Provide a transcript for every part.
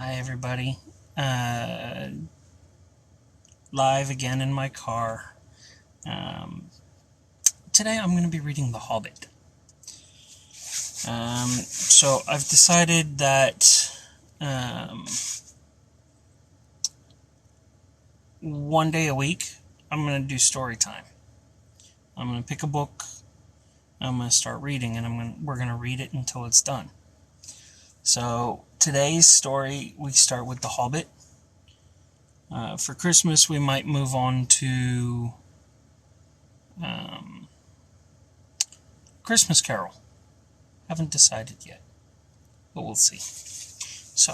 Hi, everybody. Uh, Live again in my car. Um, Today I'm going to be reading The Hobbit. So I've decided that one day a week I'm going to do story time. I'm going to pick a book, I'm going to start reading, and we're going to read it until it's done. So today's story, we start with The Hobbit. For Christmas, we might move on to Christmas Carol. Haven't decided yet, but we'll see. So,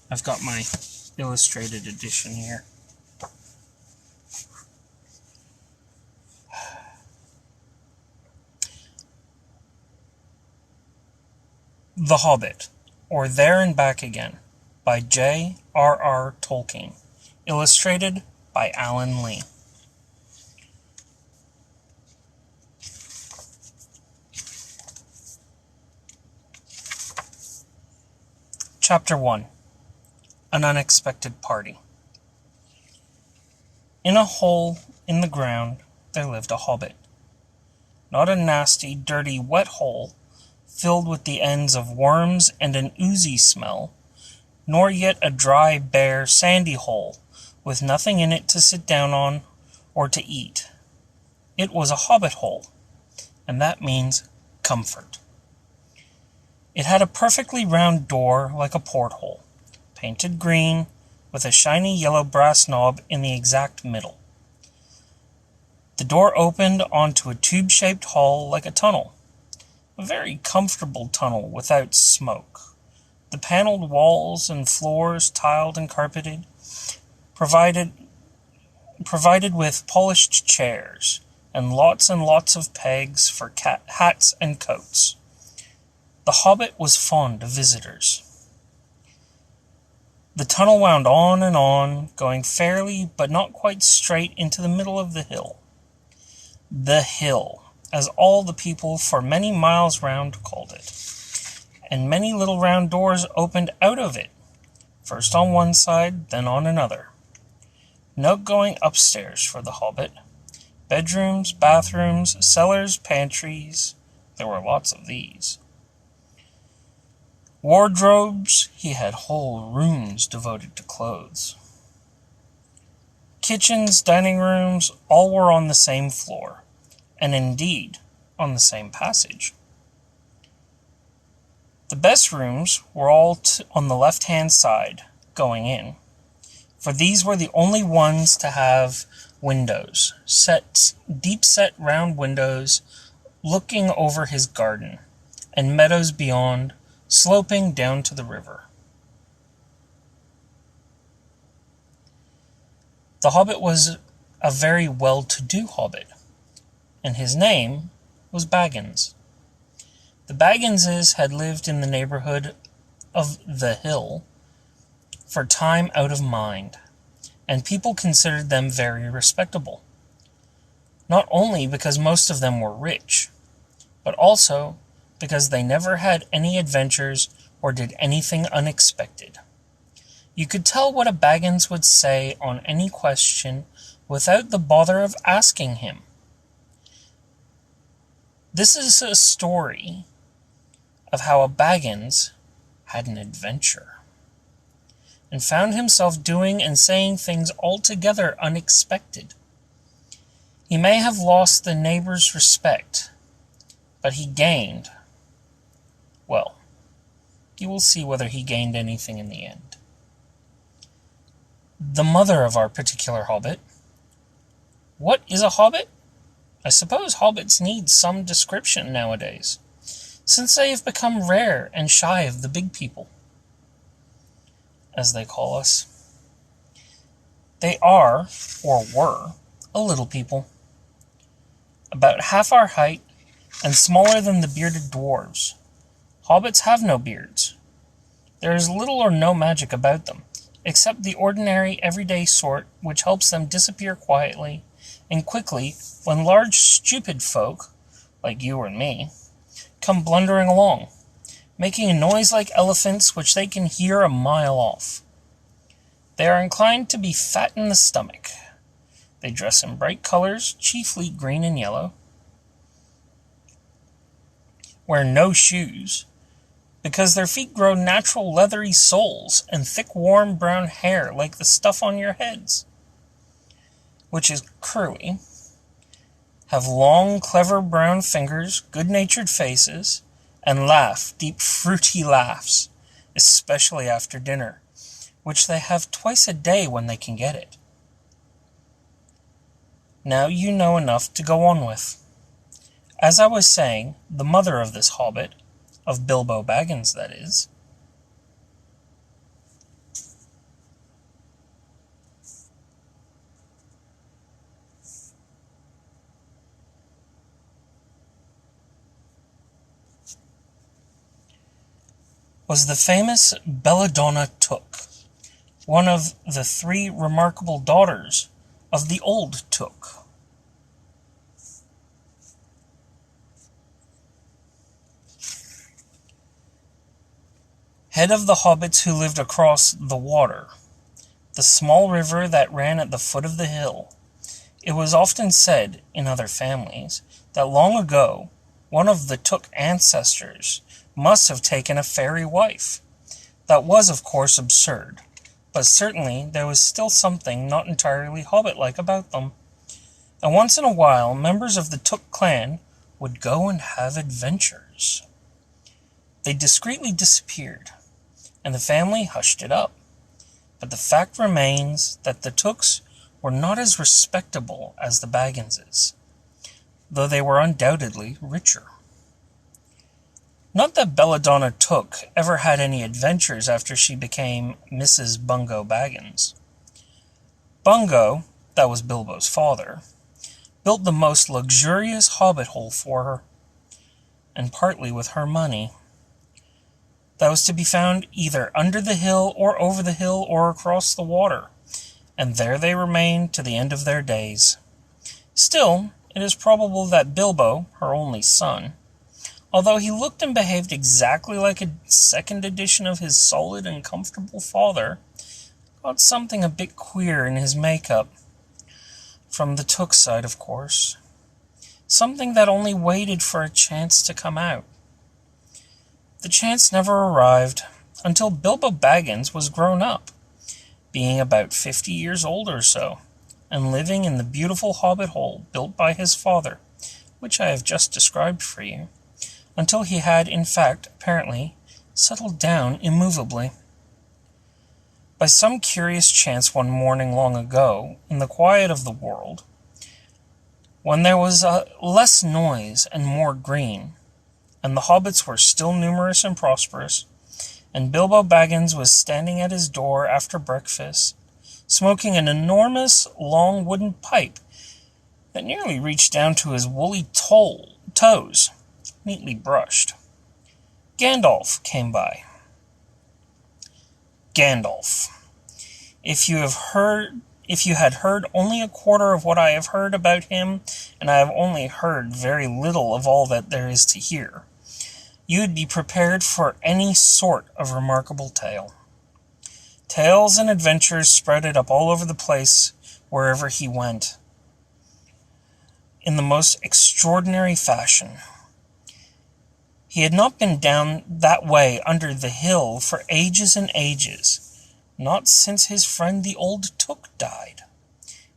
I've got my illustrated edition here. The Hobbit, or There and Back Again, by J.R.R. Tolkien. Illustrated by Alan Lee. Chapter 1. An Unexpected Party. In a hole in the ground there lived a hobbit. Not a nasty, dirty, wet hole, filled with the ends of worms and an oozy smell, nor yet a dry, bare, sandy hole, with nothing in it to sit down on or to eat. It was a hobbit hole, and that means comfort. It had a perfectly round door like a porthole, painted green, with a shiny yellow brass knob in the exact middle. The door opened onto a tube-shaped hall like a tunnel, a very comfortable tunnel without smoke. The paneled walls and floors, tiled and carpeted, provided with polished chairs, and lots of pegs for hats and coats. The Hobbit was fond of visitors. The tunnel wound on and on, going fairly but not quite straight into the middle of the hill. The hill, as all the people for many miles round called it, and many little round doors opened out of it, first on one side, then on another. No going upstairs for the Hobbit. Bedrooms, bathrooms, cellars, pantries, there were lots of these. Wardrobes, he had whole rooms devoted to clothes. Kitchens, dining rooms, all were on the same floor, and indeed on the same passage. The best rooms were all on the left-hand side, going in, for these were the only ones to have windows, deep-set round windows looking over his garden, and meadows beyond, sloping down to the river. The Hobbit was a very well-to-do Hobbit, and his name was Baggins. The Bagginses had lived in the neighborhood of the hill for time out of mind, and people considered them very respectable, not only because most of them were rich, but also because they never had any adventures or did anything unexpected. You could tell what a Baggins would say on any question without the bother of asking him. This is a story of how a Baggins had an adventure, and found himself doing and saying things altogether unexpected. He may have lost the neighbor's respect, but he gained, well, you will see whether he gained anything in the end. The mother of our particular Hobbit. What is a Hobbit? I suppose Hobbits need some description nowadays, since they have become rare and shy of the big people, as they call us. They are, or were, a little people, about half our height and smaller than the bearded dwarves. Hobbits have no beards. There is little or no magic about them, except the ordinary, everyday sort which helps them disappear quietly and quickly, when large stupid folk, like you and me, come blundering along, making a noise like elephants which they can hear a mile off. They are inclined to be fat in the stomach. They dress in bright colors, chiefly green and yellow, wear no shoes, because their feet grow natural leathery soles and thick warm brown hair like the stuff on your heads, which is curly, have long clever brown fingers, good-natured faces, and laugh deep fruity laughs, especially after dinner, which they have twice a day when they can get it. Now you know enough to go on with. As I was saying, the mother of this hobbit, of Bilbo Baggins that is, was the famous Belladonna Took, one of the 3 remarkable daughters of the old Took. Head of the hobbits who lived across the water, the small river that ran at the foot of the hill. It was often said, in other families, that long ago one of the Took ancestors must have taken a fairy wife. That was, of course, absurd, but certainly there was still something not entirely hobbit-like about them. And once in a while, members of the Took clan would go and have adventures. They discreetly disappeared, and the family hushed it up. But the fact remains that the Tooks were not as respectable as the Bagginses, though they were undoubtedly richer. Not that Belladonna Took ever had any adventures after she became Mrs. Bungo Baggins. Bungo, that was Bilbo's father, built the most luxurious hobbit hole for her, and partly with her money. That was to be found either under the hill or over the hill or across the water, and there they remained to the end of their days. Still, it is probable that Bilbo, her only son, although he looked and behaved exactly like a second edition of his solid and comfortable father, got something a bit queer in his makeup. From the Took side, of course. Something that only waited for a chance to come out. The chance never arrived until Bilbo Baggins was grown up, being about 50 years old or so, and living in the beautiful hobbit hole built by his father, which I have just described for you, until he had, in fact, apparently, settled down immovably. By some curious chance one morning long ago, in the quiet of the world, when there was less noise and more green, and the hobbits were still numerous and prosperous, and Bilbo Baggins was standing at his door after breakfast, smoking an enormous, long wooden pipe that nearly reached down to his woolly toes, neatly brushed. Gandalf came by. Gandalf. If you had heard only a quarter of what I have heard about him, and I have only heard very little of all that there is to hear, you would be prepared for any sort of remarkable tale. Tales and adventures sprouted up all over the place wherever he went, in the most extraordinary fashion. He had not been down that way under the hill for ages and ages, not since his friend the old Took died.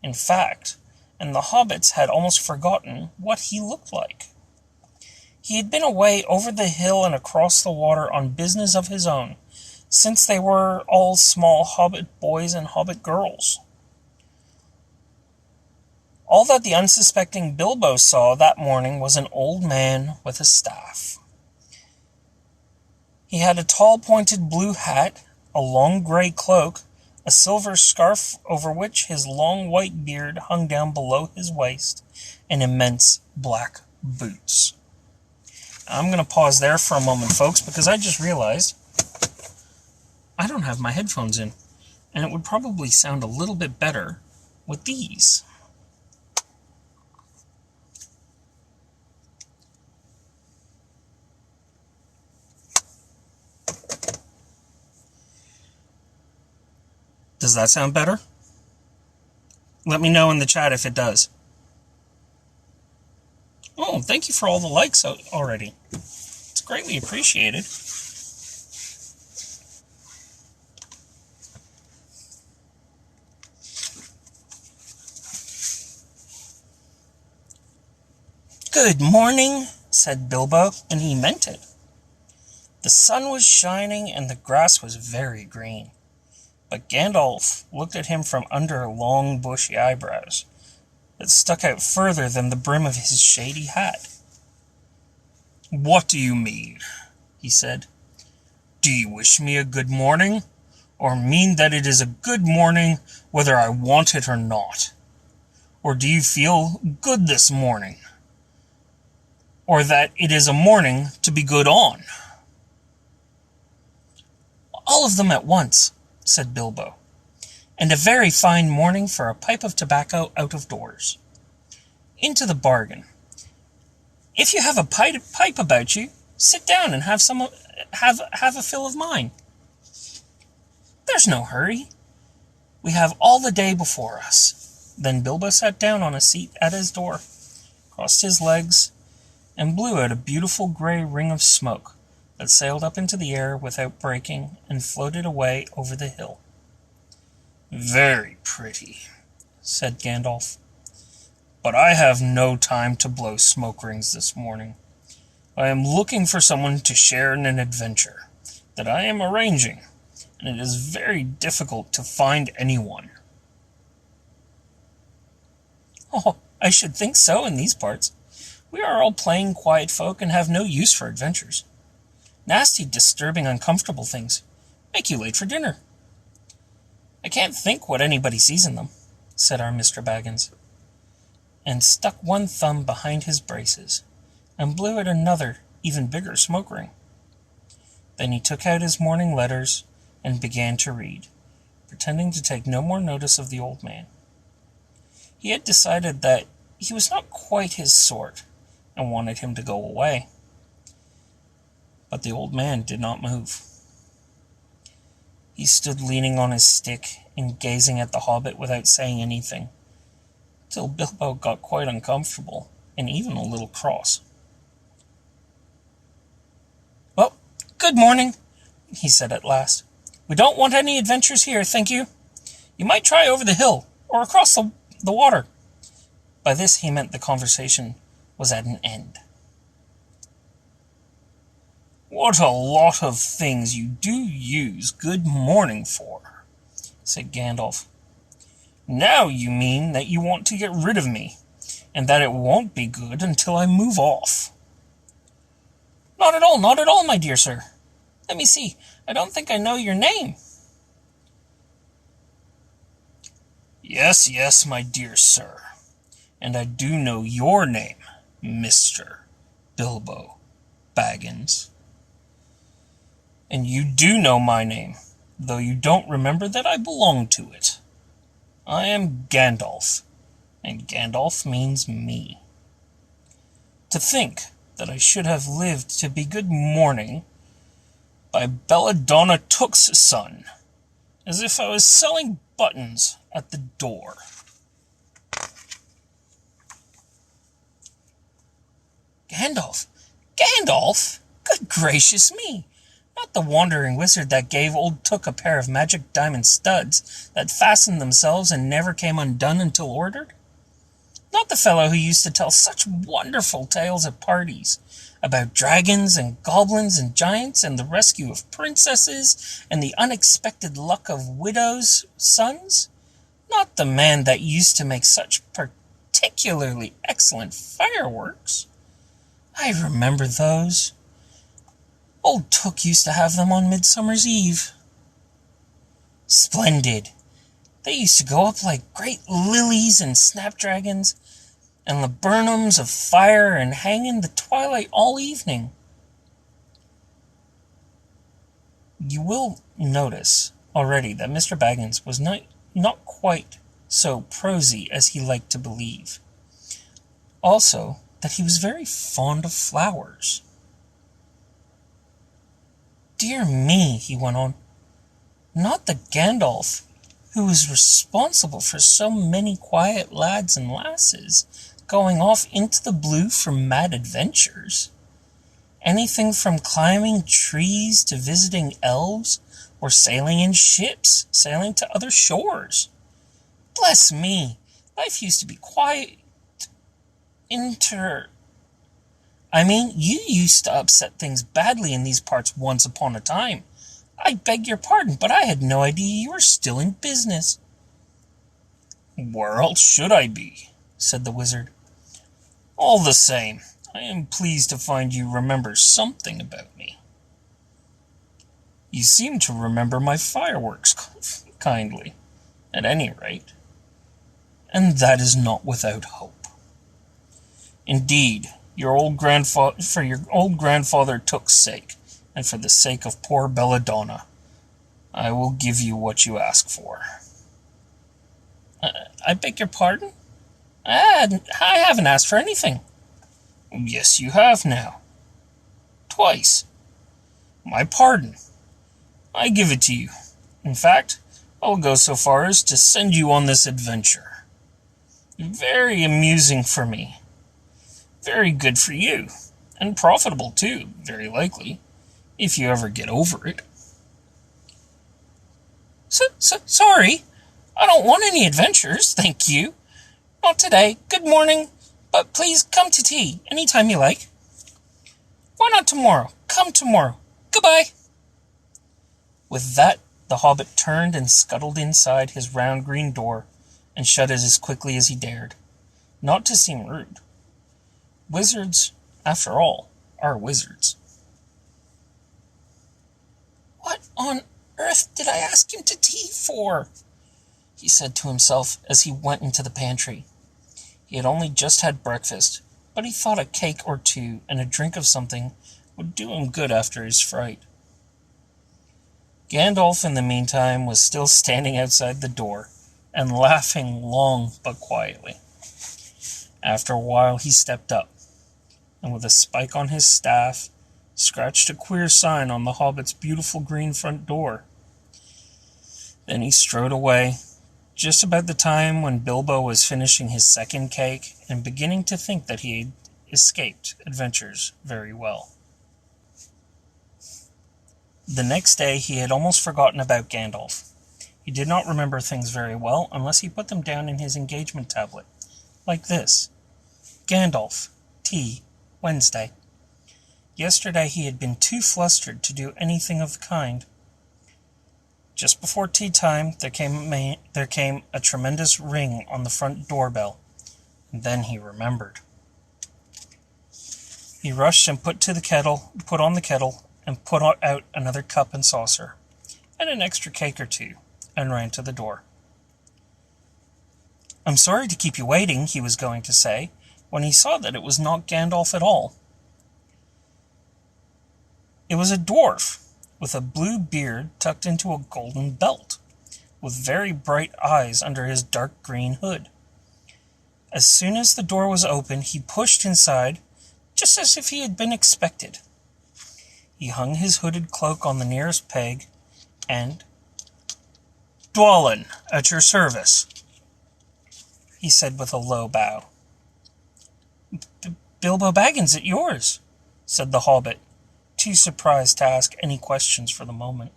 In fact, and the hobbits had almost forgotten what he looked like. He had been away over the hill and across the water on business of his own, since they were all small hobbit boys and hobbit girls. All that the unsuspecting Bilbo saw that morning was an old man with a staff. He had a tall pointed blue hat, a long grey cloak, a silver scarf over which his long white beard hung down below his waist, and immense black boots. I'm going to pause there for a moment, folks, because I just realized I don't have my headphones in, and it would probably sound a little bit better with these. Does that sound better? Let me know in the chat if it does. Oh, thank you for all the likes already. It's greatly appreciated. Good morning, said Bilbo, and he meant it. The sun was shining and the grass was very green. But Gandalf looked at him from under long bushy eyebrows that stuck out further than the brim of his shady hat. What do you mean? He said. Do you wish me a good morning, or mean that it is a good morning whether I want it or not? Or do you feel good this morning? Or that it is a morning to be good on? All of them at once, said Bilbo, and a very fine morning for a pipe of tobacco out of doors. Into the bargain. If you have a pipe about you, sit down and have a fill of mine. There's no hurry. We have all the day before us. Then Bilbo sat down on a seat at his door, crossed his legs, and blew out a beautiful grey ring of smoke that sailed up into the air without breaking and floated away over the hill. Very pretty, said Gandalf. But I have no time to blow smoke rings this morning. I am looking for someone to share in an adventure that I am arranging, and it is very difficult to find anyone. Oh, I should think so in these parts. We are all plain, quiet folk and have no use for adventures. Nasty, disturbing, uncomfortable things make you late for dinner. I can't think what anybody sees in them, said our Mr. Baggins, and stuck one thumb behind his braces, and blew out another, even bigger smoke ring. Then he took out his morning letters and began to read, pretending to take no more notice of the old man. He had decided that he was not quite his sort, and wanted him to go away. But the old man did not move. He stood leaning on his stick and gazing at the Hobbit without saying anything, till Bilbo got quite uncomfortable and even a little cross. Well, good morning, he said at last. We don't want any adventures here, thank you. You might try over the hill, or across the water. By this he meant the conversation was at an end. What a lot of things you do use good morning for, said Gandalf. Now you mean that you want to get rid of me, and that it won't be good until I move off. Not at all, my dear sir. Let me see, I don't think I know your name. Yes, my dear sir, and I do know your name, Mr. Bilbo Baggins. And you do know my name, though you don't remember that I belong to it. I am Gandalf, and Gandalf means me. To think that I should have lived to be good morning by Belladonna Took's son, as if I was selling buttons at the door. Gandalf? Good gracious me! Not the wandering wizard that gave old Took a pair of magic diamond studs that fastened themselves and never came undone until ordered? Not the fellow who used to tell such wonderful tales at parties about dragons and goblins and giants and the rescue of princesses and the unexpected luck of widows' sons? Not the man that used to make such particularly excellent fireworks? I remember those. Old Took used to have them on Midsummer's Eve. Splendid. They used to go up like great lilies and snapdragons and laburnums of fire and hang in the twilight all evening. You will notice already that Mr. Baggins was not quite so prosy as he liked to believe. Also, that he was very fond of flowers. Dear me, he went on, not the Gandalf who was responsible for so many quiet lads and lasses going off into the blue for mad adventures. Anything from climbing trees to visiting elves or sailing in ships, sailing to other shores. Bless me, life used to be you used to upset things badly in these parts once upon a time. I beg your pardon, but I had no idea you were still in business. Where else should I be? Said the wizard. All the same, I am pleased to find you remember something about me. You seem to remember my fireworks kindly, at any rate. And that is not without hope. Indeed, for your old grandfather took sake, and for the sake of poor Belladonna, I will give you what you ask for. I beg your pardon? I haven't asked for anything. Yes, you have now. Twice. My pardon. I give it to you. In fact, I'll go so far as to send you on this adventure. Very amusing for me. Very good for you. And profitable, too, very likely, if you ever get over it. Sorry. I don't want any adventures, thank you. Not today. Good morning. But please come to tea any time you like. Why not tomorrow? Come tomorrow. Goodbye. With that, the hobbit turned and scuttled inside his round green door and shut it as quickly as he dared, not to seem rude. Wizards, after all, are wizards. What on earth did I ask him to tea for? He said to himself as he went into the pantry. He had only just had breakfast, but he thought a cake or two and a drink of something would do him good after his fright. Gandalf, in the meantime, was still standing outside the door and laughing long but quietly. After a while he stepped up, and with a spike on his staff, scratched a queer sign on the hobbit's beautiful green front door. Then he strode away, just about the time when Bilbo was finishing his second cake and beginning to think that he had escaped adventures very well. The next day he had almost forgotten about Gandalf. He did not remember things very well unless he put them down in his engagement tablet, like this. Gandalf, tea, Wednesday. Yesterday he had been too flustered to do anything of the kind. Just before tea time there came a tremendous ring on the front doorbell, and then he remembered. He rushed and put on the kettle, and put out another cup and saucer, and an extra cake or two, and ran to the door. "I'm sorry to keep you waiting," he was going to say, when he saw that it was not Gandalf at all. It was a dwarf, with a blue beard tucked into a golden belt, with very bright eyes under his dark green hood. As soon as the door was open, he pushed inside, just as if he had been expected. He hung his hooded cloak on the nearest peg, and, "Dwalin, at your service," he said with a low bow. "Bilbo Baggins at yours," said the hobbit, too surprised to ask any questions for the moment.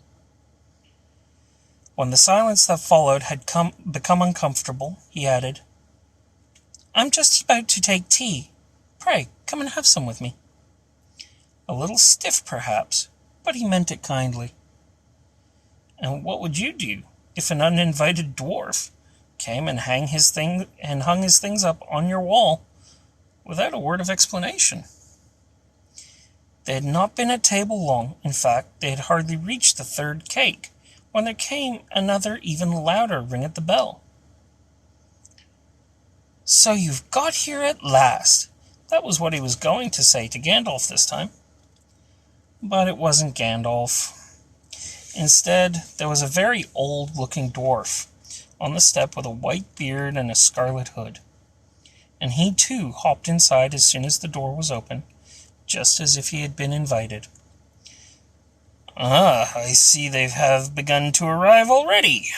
When the silence that followed had become uncomfortable, he added, "I'm just about to take tea. Pray, come and have some with me." A little stiff, perhaps, but he meant it kindly. And what would you do if an uninvited dwarf came and hung his things up on your wall without a word of explanation? They had not been at table long. In fact, they had hardly reached the third cake when there came another even louder ring at the bell. "So you've got here at last." That was what he was going to say to Gandalf this time. But it wasn't Gandalf. Instead, there was a very old-looking dwarf on the step with a white beard and a scarlet hood. And he, too, hopped inside as soon as the door was open, just as if he had been invited. "Ah, I see they have begun to arrive already."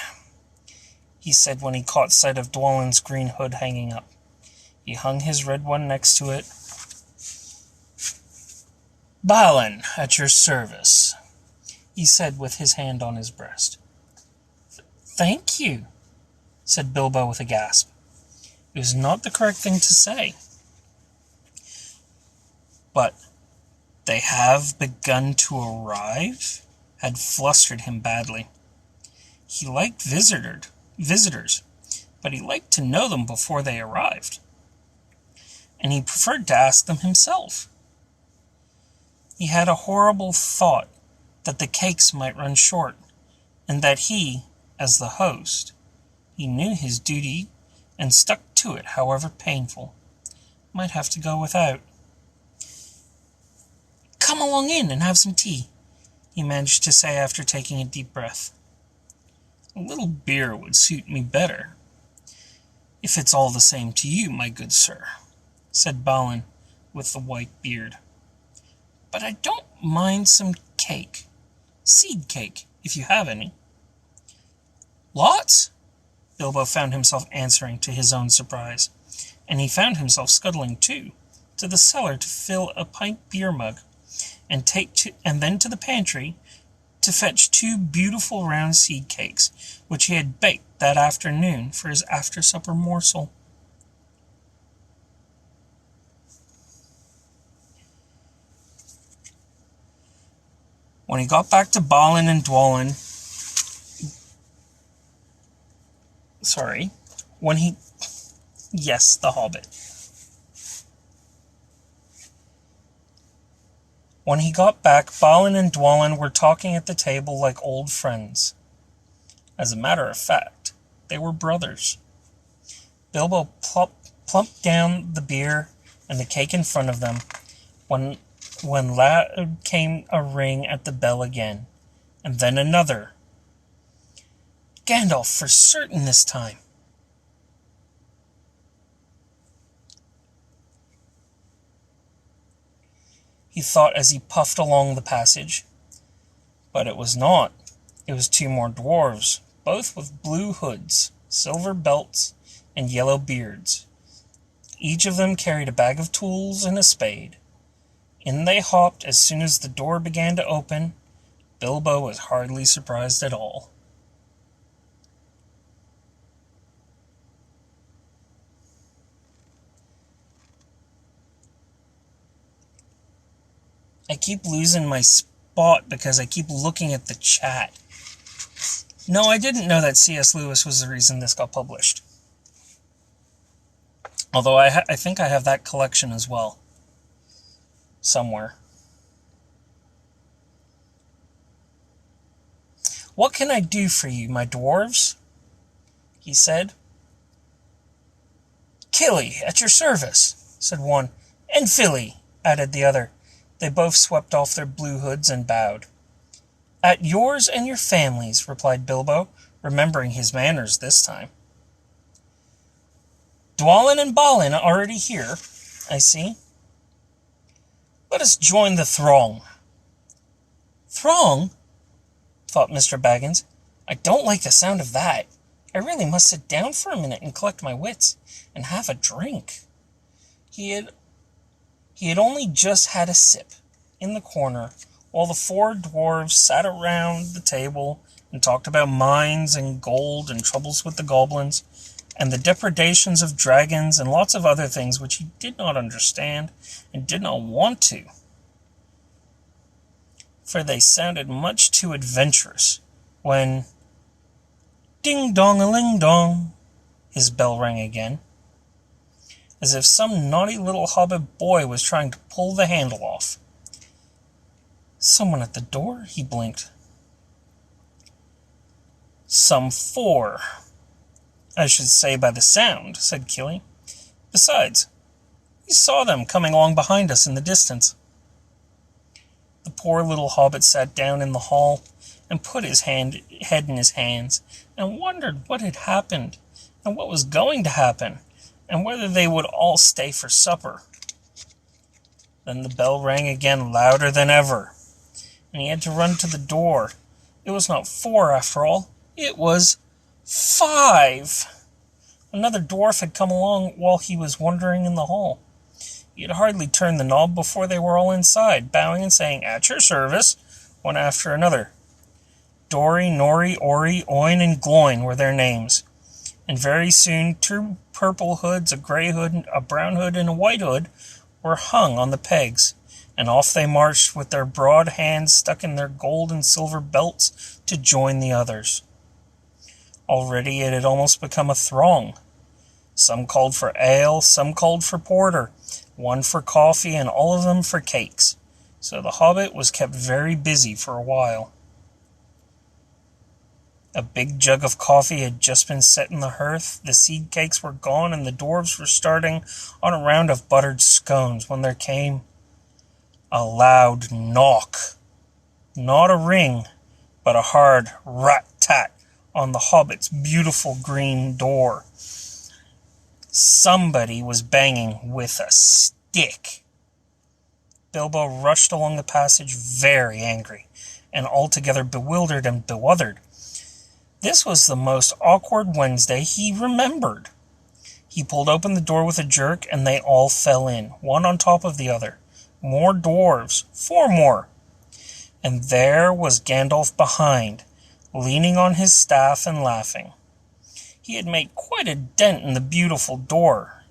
he said when he caught sight of Dwalin's green hood hanging up. He hung his red one next to it. "Balin, at your service," he said with his hand on his breast. "Thank you," said Bilbo with a gasp. It was not the correct thing to say. But "they have begun to arrive" had flustered him badly. He liked visitors, but he liked to know them before they arrived. And he preferred to ask them himself. He had a horrible thought that the cakes might run short, and that he, as the host, he knew his duty and stuck to it, however painful, might have to go without. "Come along in and have some tea," he managed to say after taking a deep breath. "A little beer would suit me better, if it's all the same to you, my good sir," said Balin with the white beard. "But I don't mind some cake. Seed cake, if you have any." "Lots?" Bilbo found himself answering to his own surprise, and he found himself scuttling, too, to the cellar to fill a pint beer mug, and then to the pantry to fetch 2 beautiful round seed cakes, which he had baked that afternoon for his after-supper morsel. When he got back to Balin and Dwalin... Yes, the Hobbit. When he got back, Balin and Dwalin were talking at the table like old friends. As a matter of fact, they were brothers. Bilbo plumped down the beer and the cake in front of them, when loud came a ring at the bell again, and then another. Gandalf for certain this time. He thought as he puffed along the passage. But it was not. It was 2 more dwarves, both with blue hoods, silver belts, and yellow beards. Each of them carried a bag of tools and a spade. In they hopped as soon as the door began to open. Bilbo was hardly surprised at all. I keep losing my spot because I keep looking at the chat. No, I didn't know that C.S. Lewis was the reason this got published. Although I think I have that collection as well. Somewhere. "What can I do for you, my dwarves?" he said. "Killy, at your service," said one. "And Filly," added the other. They both swept off their blue hoods and bowed. "At yours and your families," replied Bilbo, remembering his manners this time. "Dwalin and Balin are already here, I see. Let us join the throng." "Throng?" thought Mr. Baggins. "I don't like the sound of that. I really must sit down for a minute and collect my wits, and have a drink." He had only just had a sip, in the corner, while the 4 dwarves sat around the table and talked about mines and gold and troubles with the goblins, and the depredations of dragons and lots of other things which he did not understand and did not want to, for they sounded much too adventurous, when, ding-dong-a-ling-dong, his bell rang again, as if some naughty little hobbit boy was trying to pull the handle off. "Someone at the door?" he blinked. "Some 4. I should say by the sound," said Killy. "Besides, we saw them coming along behind us in the distance." The poor little hobbit sat down in the hall and put his head in his hands and wondered what had happened and what was going to happen and whether they would all stay for supper. Then the bell rang again louder than ever, and he had to run to the door. It was not 4 after all. It was 5! Another dwarf had come along while he was wandering in the hall. He had hardly turned the knob before they were all inside, bowing and saying, "At your service," one after another. Dory, Nori, Ori, Oin, and Gloin were their names. And very soon 2 purple hoods, a grey hood, a brown hood, and a white hood were hung on the pegs, and off they marched with their broad hands stuck in their gold and silver belts to join the others. Already it had almost become a throng. Some called for ale, some called for porter, one for coffee, and all of them for cakes. So the Hobbit was kept very busy for a while. A big jug of coffee had just been set in the hearth, the seed cakes were gone, and the dwarves were starting on a round of buttered scones when there came a loud knock. Not a ring, but a hard rat-tat on the Hobbit's beautiful green door. Somebody was banging with a stick. Bilbo rushed along the passage very angry, and altogether bewildered and bewothered. This was the most awkward Wednesday he remembered. He pulled open the door with a jerk, and they all fell in, one on top of the other. More dwarves, 4 more. And there was Gandalf behind, leaning on his staff and laughing. He had made quite a dent in the beautiful door.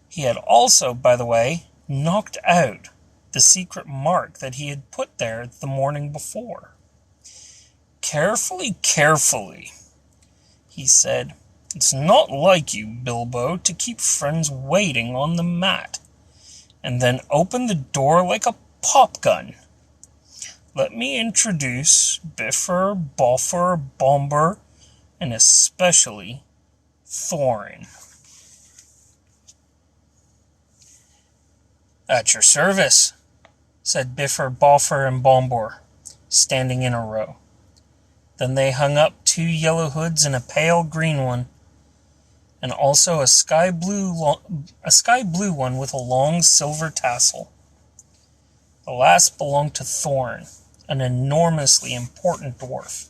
He had also, by the way, knocked out the secret mark that he had put there the morning before. "Carefully, carefully," he said. "It's not like you, Bilbo, to keep friends waiting on the mat, and then open the door like a pop gun. Let me introduce Bifur, Bofur, Bombur, and especially Thorin." "At your service," said Bifur, Bofur, and Bombur, standing in a row. Then they hung up 2 yellow hoods and a pale green one, and also a sky blue one with a long silver tassel. The last belonged to Thorin, an enormously important dwarf.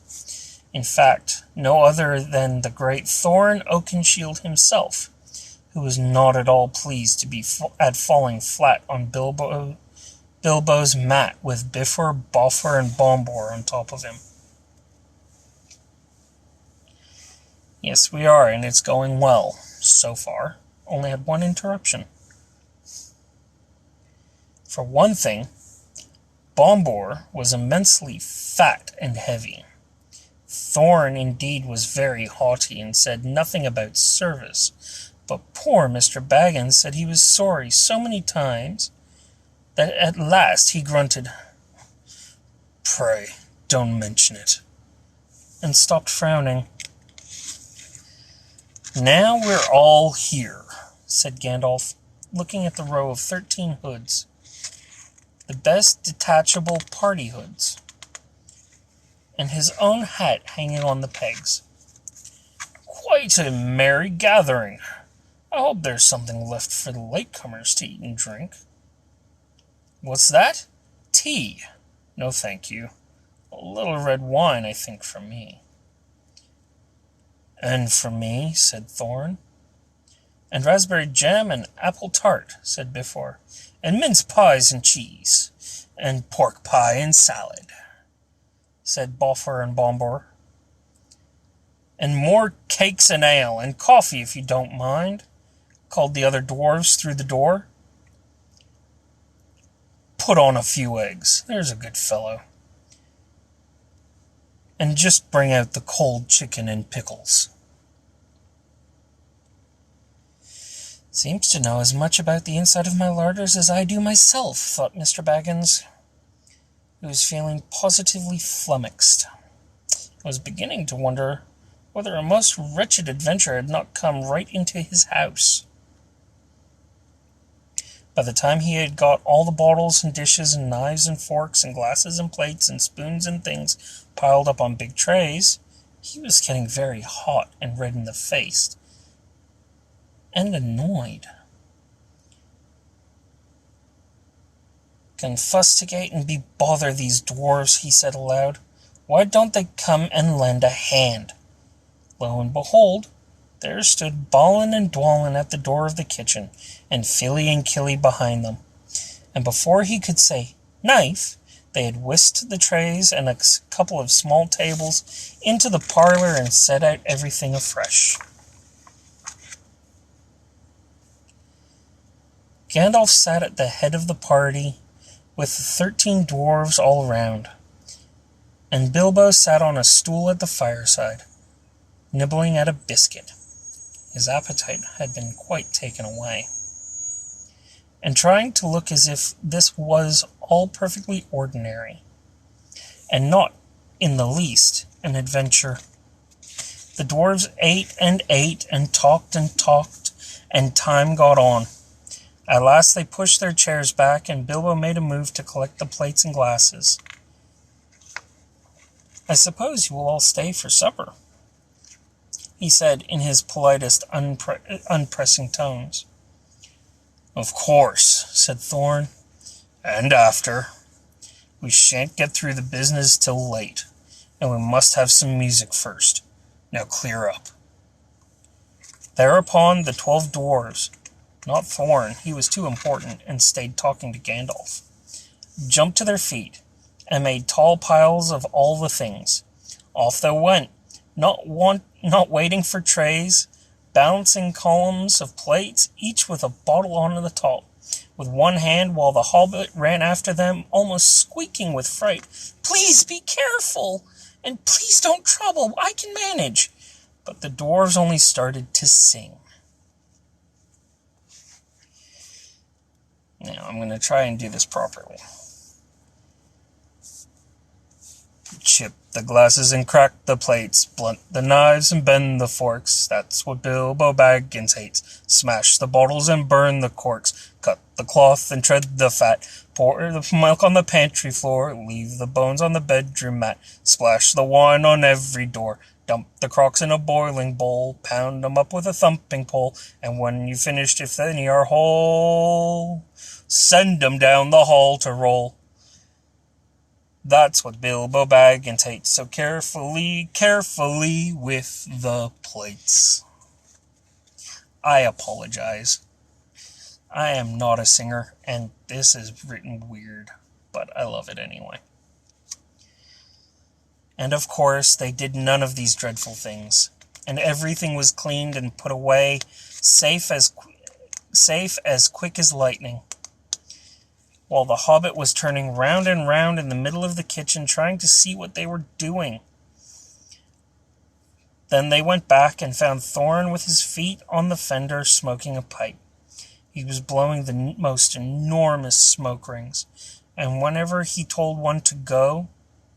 In fact, no other than the great Thorin Oakenshield himself, who was not at all pleased to be at falling flat on Bilbo's mat with Bifur, Bofur, and Bombur on top of him. "Yes, we are, and it's going well, so far. Only had 1 interruption. For one thing, Bombur was immensely fat and heavy. Thorin, indeed, was very haughty and said nothing about service, but poor Mr. Baggins said he was sorry so many times that at last he grunted, 'Pray, don't mention it,' and stopped frowning. 'Now we're all here,' said Gandalf, looking at the row of 13 hoods, the best detachable party hoods, and his own hat hanging on the pegs. 'Quite a merry gathering. I hope there's something left for the latecomers to eat and drink.' 'What's that? Tea? No, thank you. A little red wine, I think, for me.' 'And for me,' said Thorin. 'And raspberry jam and apple tart,' said Bifur. 'And mince pies and cheese. And pork pie and salad,' said Bofur and Bombur. 'And more cakes and ale, and coffee, if you don't mind,' called the other dwarves through the door. 'Put on a few eggs, there's a good fellow. And just bring out the cold chicken and pickles.' 'Seems to know as much about the inside of my larders as I do myself,' thought Mr. Baggins, who was feeling positively flummoxed. I was beginning to wonder whether a most wretched adventure had not come right into his house. By the time he had got all the bottles and dishes and knives and forks and glasses and plates and spoons and things piled up on big trays, he was getting very hot and red in the face, and annoyed. 'Confustigate and be bother these dwarves,' he said aloud. 'Why don't they come and lend a hand? Lo and behold, there stood Balin and Dwalin at the door of the kitchen, and Fili and Kili behind them. And before he could say, "Knife," they had whisked the trays and a couple of small tables into the parlor and set out everything afresh. Gandalf sat at the head of the party with the 13 dwarves all round, and Bilbo sat on a stool at the fireside, nibbling at a biscuit. His appetite had been quite taken away, and trying to look as if this was all perfectly ordinary, and not in the least an adventure. The dwarves ate and talked, and time got on. At last they pushed their chairs back, and Bilbo made a move to collect the plates and glasses. "I suppose you will all stay for supper," he said in his politest, unpressing tones. "Of course," said Thorn. "And after. We shan't get through the business till late, and we must have some music first. Now clear up." Thereupon the 12 dwarves, not Thorn, he was too important and stayed talking to Gandalf, jumped to their feet and made tall piles of all the things. Off they went, not waiting for trays, balancing columns of plates, each with a bottle on the top, with one hand, while the Hobbit ran after them, almost squeaking with fright. "Please be careful, and please don't trouble, I can manage." But the dwarves only started to sing. Now, I'm going to try and do this properly. Chip the glasses and crack the plates, blunt the knives and bend the forks. That's what Bilbo Baggins hates. Smash the bottles and burn the corks. Cut the cloth and tread the fat. Pour the milk on the pantry floor. Leave the bones on the bedroom mat. Splash the wine on every door. Dump the crocks in a boiling bowl. Pound 'em up with a thumping pole. And when you've finished, if any are whole, send 'em down the hall to roll. That's what Bilbo Baggins hates. So carefully with the plates. I apologize. I am not a singer, and this is written weird, but I love it anyway. And of course, they did none of these dreadful things, and everything was cleaned and put away, safe as quick as lightning, while the Hobbit was turning round and round in the middle of the kitchen, trying to see what they were doing. Then they went back and found Thorn with his feet on the fender, smoking a pipe. He was blowing the most enormous smoke rings, and whenever he told one to go,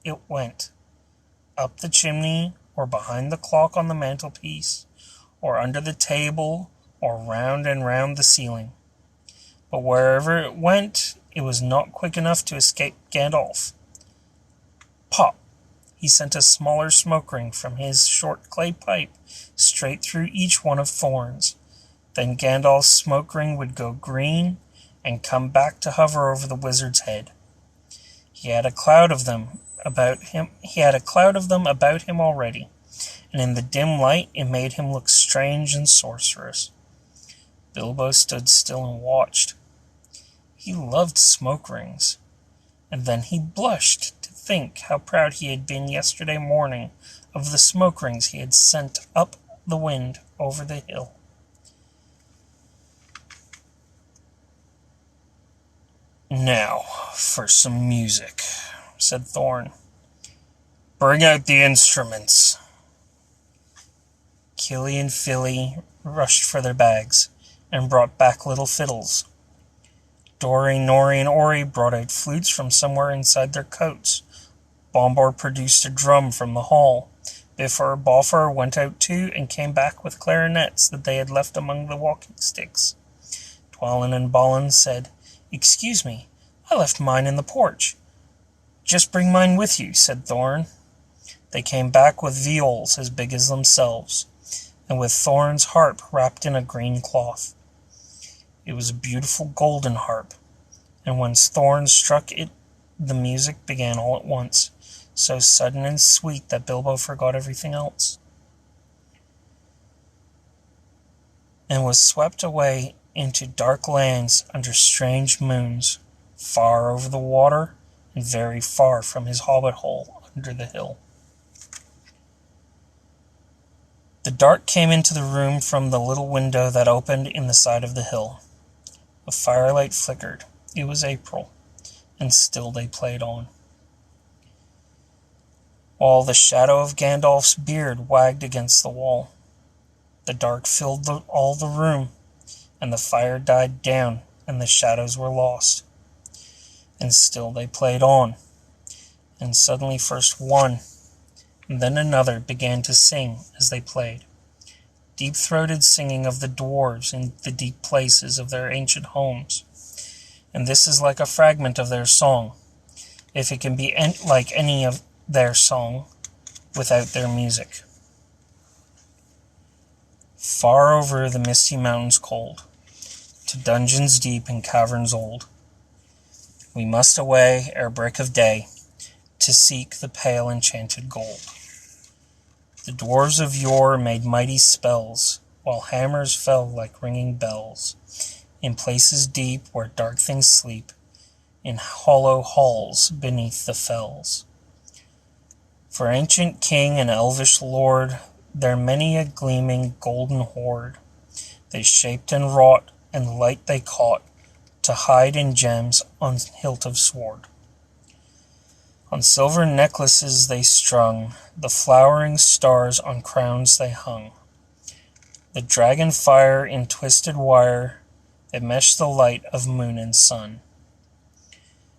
it went. Up the chimney, or behind the clock on the mantelpiece, or under the table, or round and round the ceiling. But wherever it went, it was not quick enough to escape Gandalf. Pop! He sent a smaller smoke ring from his short clay pipe straight through each one of Thorn's. Then Gandalf's smoke ring would go green and come back to hover over the wizard's head. He had a cloud of them about him already, and in the dim light it made him look strange and sorcerous. Bilbo stood still and watched. He loved smoke rings, and then he blushed to think how proud he had been yesterday morning of the smoke rings he had sent up the wind over the hill. "Now for some music," said Thorn. "Bring out the instruments." Kili and Fili rushed for their bags, and brought back little fiddles. Dori, Nori, and Ori brought out flutes from somewhere inside their coats. Bombur produced a drum from the hall. Bifur Bofur went out too, and came back with clarinets that they had left among the walking sticks. Dwalin and Balin said, "Excuse me, I left mine in the porch." "Just bring mine with you," said Thorn. They came back with viols as big as themselves, and with Thorn's harp wrapped in a green cloth. It was a beautiful golden harp, and when Thorn struck it, the music began all at once, so sudden and sweet that Bilbo forgot everything else. and was swept away into dark lands under strange moons, far over the water and very far from his hobbit hole under the hill. The dark came into the room from the little window that opened in the side of the hill. The firelight flickered. It was April, and still they played on, while the shadow of Gandalf's beard wagged against the wall. The dark filled all the room, and the fire died down, and the shadows were lost. And still they played on, and suddenly first one, and then another began to sing as they played, deep-throated singing of the dwarves in the deep places of their ancient homes. And this is like a fragment of their song, if it can be like any of their song without their music. Far over the misty mountains cold, to dungeons deep and caverns old, we must away ere break of day, to seek the pale enchanted gold. The dwarves of yore made mighty spells, while hammers fell like ringing bells, in places deep where dark things sleep, in hollow halls beneath the fells. For ancient king and elvish lord, there many a gleaming golden hoard they shaped and wrought, and light they caught, to hide in gems on hilt of sword. On silver necklaces they strung, the flowering stars on crowns they hung. The dragon fire in twisted wire, that meshed the light of moon and sun.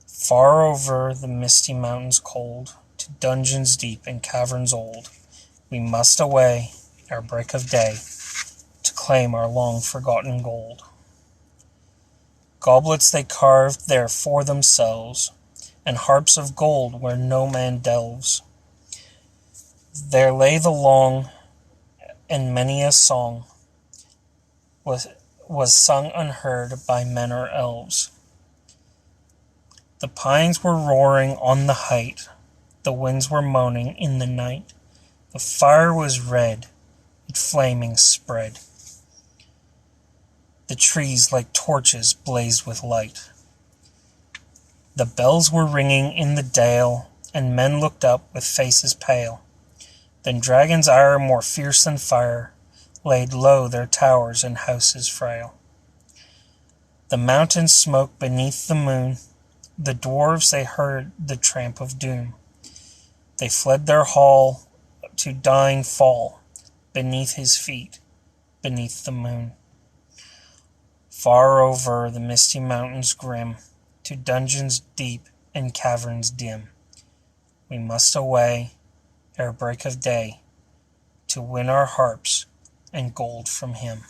Far over the misty mountains cold, to dungeons deep and caverns old, we must away ere break of day, to claim our long-forgotten gold. Goblets they carved there for themselves, and harps of gold where no man delves. There lay the long, and many a song was sung unheard by men or elves. The pines were roaring on the height, the winds were moaning in the night, the fire was red, it flaming spread. The trees like torches blazed with light. The bells were ringing in the dale, and men looked up with faces pale. Then dragon's ire more fierce than fire laid low their towers and houses frail. The mountains smoked beneath the moon, the dwarves they heard the tramp of doom. They fled their hall to dying fall, beneath his feet, beneath the moon. Far over the misty mountains grim, to dungeons deep and caverns dim, we must away ere break of day, to win our harps and gold from him.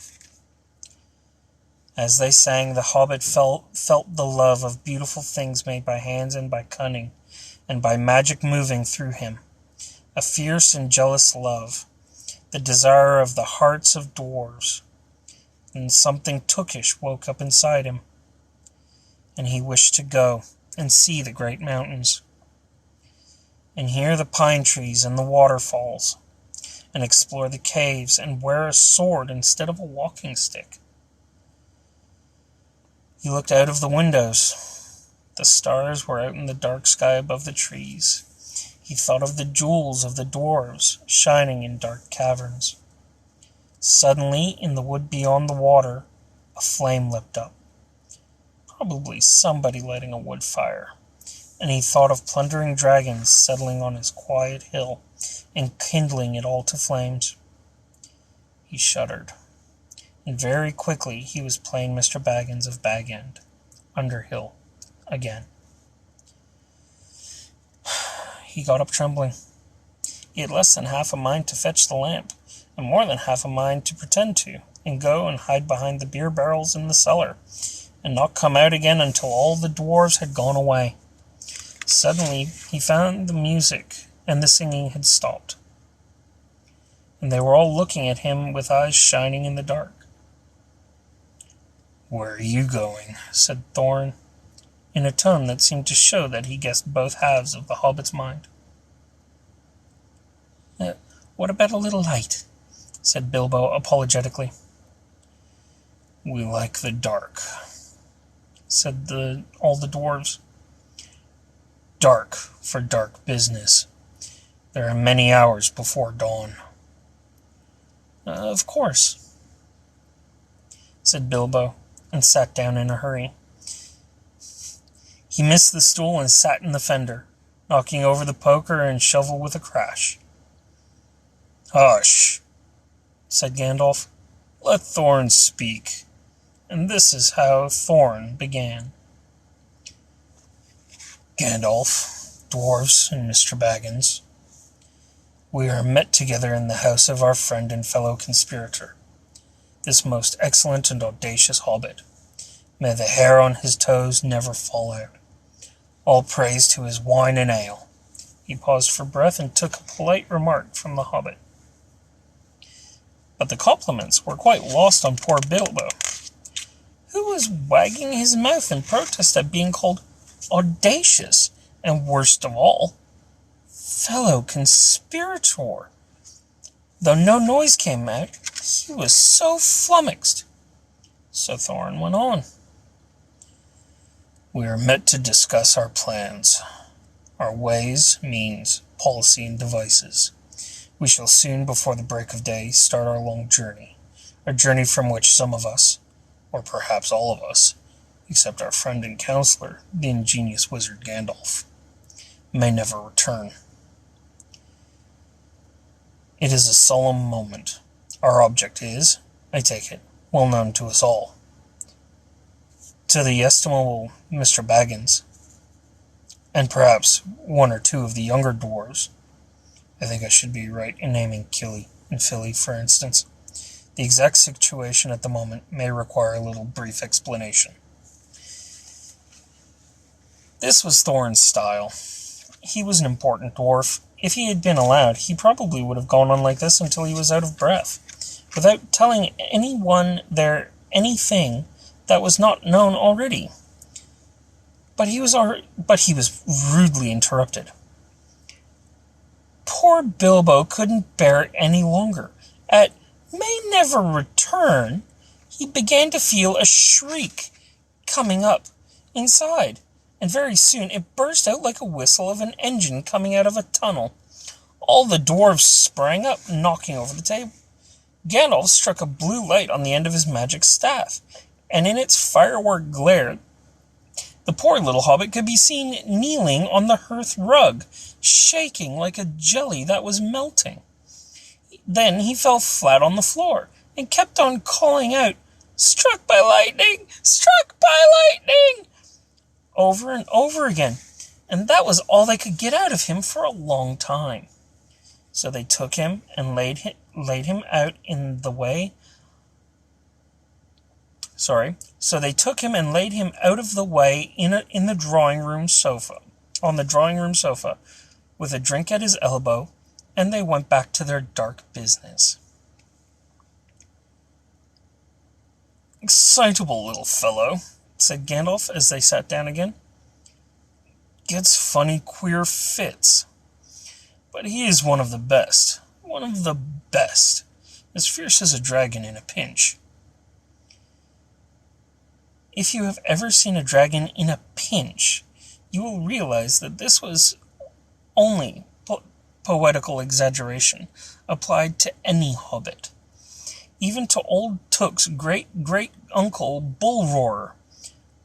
As they sang, the hobbit felt the love of beautiful things made by hands and by cunning, and by magic moving through him. A fierce and jealous love, the desire of the hearts of dwarves. And something tookish woke up inside him, and he wished to go and see the great mountains, and hear the pine trees and the waterfalls, and explore the caves, and wear a sword instead of a walking stick. He looked out of the windows. The stars were out in the dark sky above the trees. He thought of the jewels of the dwarves shining in dark caverns. Suddenly, in the wood beyond the water, a flame leapt up. Probably somebody lighting a wood fire. And he thought of plundering dragons settling on his quiet hill and kindling it all to flames. He shuddered. And very quickly he was playing Mr. Baggins of Bag End, Underhill, again. He got up trembling. He had less than half a mind to fetch the lamp, and more than half a mind to pretend to, and go and hide behind the beer barrels in the cellar, and not come out again until all the dwarves had gone away. Suddenly he found the music and the singing had stopped, and they were all looking at him with eyes shining in the dark. "Where are you going?" said Thorin, in a tone that seemed to show that he guessed both halves of the hobbit's mind. What about a little light?" said Bilbo apologetically. We like the dark, said all the dwarves. Dark for dark business. There are many hours before dawn. Of course, said Bilbo, and sat down in a hurry. He missed the stool and sat in the fender, knocking over the poker and shovel with a crash. Hush, said Gandalf. Let Thorin speak. And this is how Thorin began. Gandalf, dwarves, and Mr. Baggins, we are met together in the house of our friend and fellow conspirator, this most excellent and audacious hobbit. May the hair on his toes never fall out. All praise to his wine and ale. He paused for breath and took a polite remark from the hobbit. But the compliments were quite lost on poor Bilbo, who was wagging his mouth in protest at being called audacious, and worst of all, fellow conspirator. Though no noise came out, he was so flummoxed. So Thorin went on. We are met to discuss our plans, our ways, means, policy, and devices. We shall soon, before the break of day, start our long journey, a journey from which some of us, or perhaps all of us, except our friend and counselor, the ingenious wizard Gandalf, may never return. It is a solemn moment. Our object is, I take it, well known to us all. To the estimable Mr. Baggins, and perhaps one or two of the younger dwarves, I think I should be right in naming Killy and Philly, for instance. The exact situation at the moment may require a little brief explanation. This was Thorin's style. He was an important dwarf. If he had been allowed, he probably would have gone on like this until he was out of breath, without telling anyone there anything that was not known already. But he was rudely interrupted. Poor Bilbo couldn't bear it any longer. At "may never return," he began to feel a shriek coming up inside, and very soon it burst out like a whistle of an engine coming out of a tunnel. All the dwarves sprang up, knocking over the table. Gandalf struck a blue light on the end of his magic staff, and in its firework glare, the poor little hobbit could be seen kneeling on the hearth rug, shaking like a jelly that was melting. Then he fell flat on the floor, and kept on calling out, "Struck by lightning! Struck by lightning!" over and over again, and that was all they could get out of him for a long time. So they took him and laid him out in the way. So they took him and laid him out of the way on the drawing room sofa, with a drink at his elbow, and they went back to their dark business. "Excitable little fellow," said Gandalf as they sat down again. "Gets funny, queer fits. But he is one of the best. One of the best. As fierce as a dragon in a pinch." If you have ever seen a dragon in a pinch, you will realize that this was only poetical exaggeration applied to any hobbit. Even to old Took's great-great-uncle Bullroarer,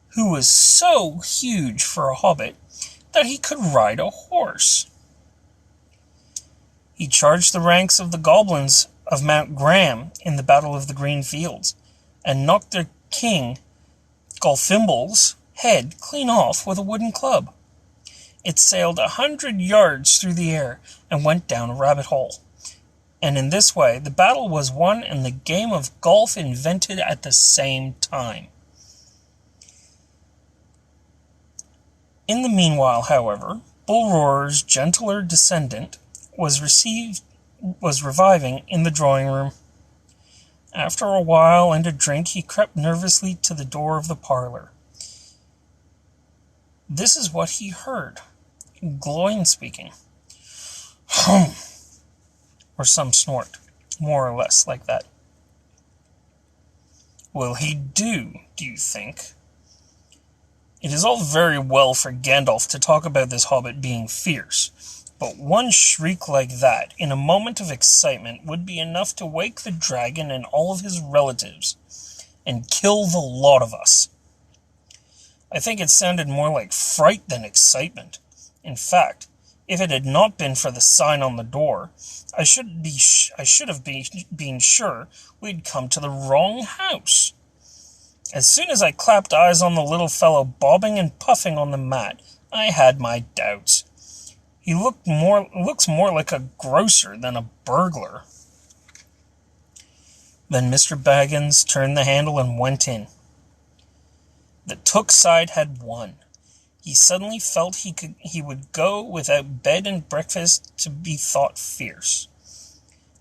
who was so huge for a hobbit that he could ride a horse. He charged the ranks of the goblins of Mount Graham in the Battle of the Green Fields, and knocked their king, Golfimble's, head clean off with a wooden club. It sailed 100 yards through the air and went down a rabbit hole. And in this way, the battle was won and the game of golf invented at the same time. In the meanwhile, however, Bullroarer's gentler descendant was reviving in the drawing room. After a while and a drink, he crept nervously to the door of the parlor. This is what he heard. Gloin speaking. "Hum," or some snort, more or less like that. will he do you think? It is all very well for Gandalf to talk about this hobbit being fierce, but one shriek like that, in a moment of excitement, would be enough to wake the dragon and all of his relatives, and kill the lot of us. I think it sounded more like fright than excitement. In fact, if it had not been for the sign on the door, I should have been sure we'd come to the wrong house. As soon as I clapped eyes on the little fellow bobbing and puffing on the mat, I had my doubts. He looks more like a grocer than a burglar. Then Mr. Baggins turned the handle and went in. The Took side had won. He suddenly felt he would go without bed and breakfast to be thought fierce.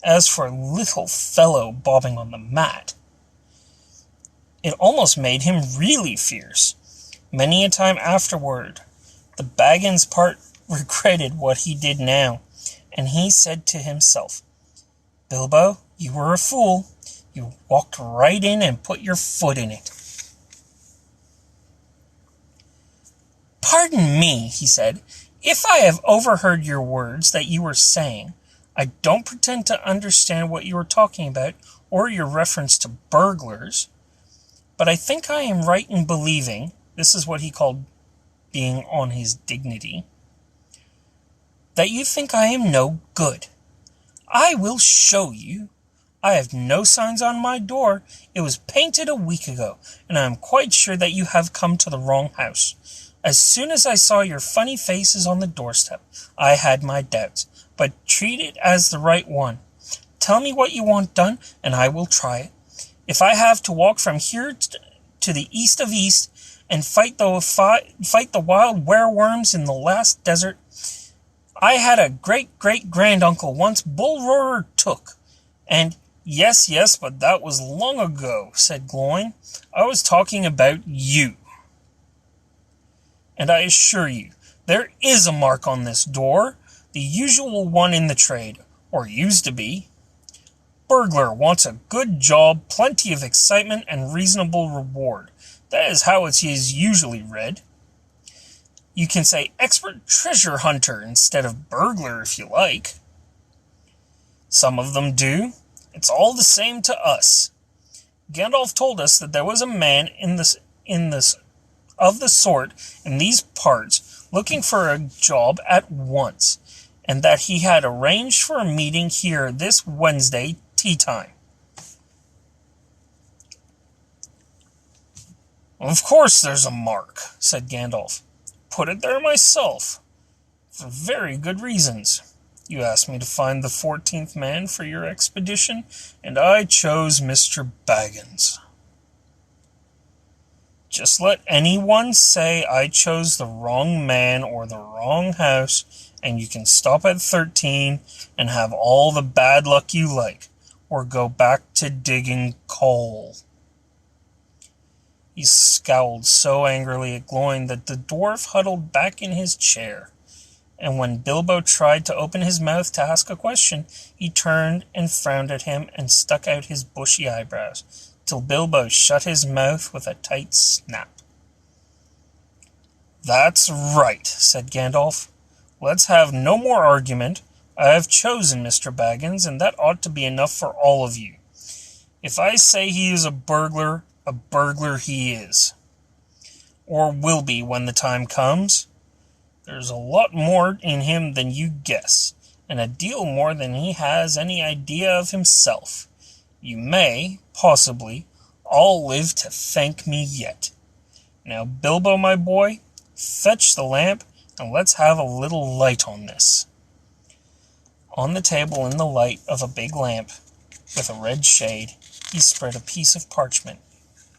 As for little fellow bobbing on the mat, it almost made him really fierce. Many a time afterward, the Baggins part regretted what he did now, and he said to himself, "Bilbo, you were a fool. You walked right in and put your foot in it." "Pardon me," he said, "if I have overheard your words that you were saying. I don't pretend to understand what you were talking about, or your reference to burglars. But I think I am right in believing," this is what he called being on his dignity, "that you think I am no good. I will show you. I have no signs on my door. It was painted a week ago, and I am quite sure that you have come to the wrong house. As soon as I saw your funny faces on the doorstep, I had my doubts, but treat it as the right one. Tell me what you want done, and I will try it. If I have to walk from here to the east of east, and fight the wild wereworms in the last desert. I had a great-great-granduncle once Bull Roarer took, and..." Yes, but that was long ago," said Gloin. "I was talking about you. And I assure you, there is a mark on this door, the usual one in the trade, or used to be. Burglar wants a good job, plenty of excitement, and reasonable reward. That is how it is usually read. You can say expert treasure hunter instead of burglar if you like. Some of them do. It's all the same to us. Gandalf told us that there was a man of the sort in these parts looking for a job at once, and that he had arranged for a meeting here this Wednesday tea time." "Of course there's a mark," said Gandalf. "Put it there myself, for very good reasons. You asked me to find the 14th man for your expedition, and I chose Mr. Baggins. Just let anyone say I chose the wrong man or the wrong house, and you can stop at 13 and have all the bad luck you like, or go back to digging coal." He scowled so angrily at Gloin that the dwarf huddled back in his chair, and when Bilbo tried to open his mouth to ask a question, he turned and frowned at him and stuck out his bushy eyebrows, till Bilbo shut his mouth with a tight snap. "That's right," said Gandalf. "Let's have no more argument. I have chosen Mr. Baggins, and that ought to be enough for all of you. If I say he is a burglar he is. Or will be when the time comes. There's a lot more in him than you guess, and a deal more than he has any idea of himself. You may, possibly, all live to thank me yet. Now, Bilbo, my boy, fetch the lamp, and let's have a little light on this." On the table, in the light of a big lamp with a red shade, he spread a piece of parchment,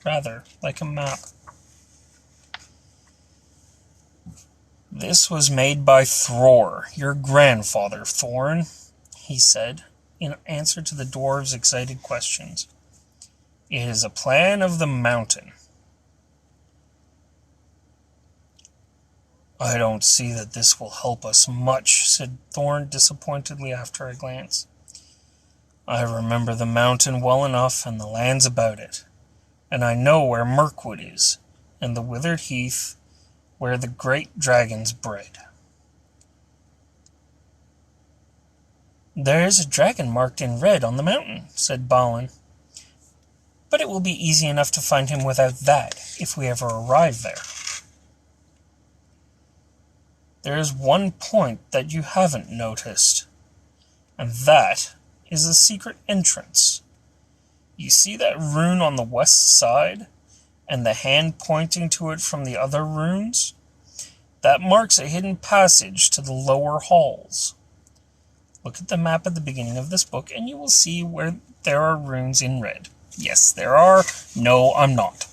rather like a map. "This was made by Thror, your grandfather, Thorn," he said, in answer to the dwarves' excited questions. "It is a plan of the mountain." "I don't see that this will help us much," said Thorn disappointedly after a glance. "I remember the mountain well enough and the lands about it. and I know where Mirkwood is, and the withered heath where the great dragons bred." "There is a dragon marked in red on the mountain," said Balin. "But it will be easy enough to find him without that, if we ever arrive there." "There is one point that you haven't noticed, and that is a secret entrance. You see that rune on the west side, and the hand pointing to it from the other runes? That marks a hidden passage to the lower halls. Look at the map at the beginning of this book, and you will see where there are runes in red. Yes, there are. No, I'm not.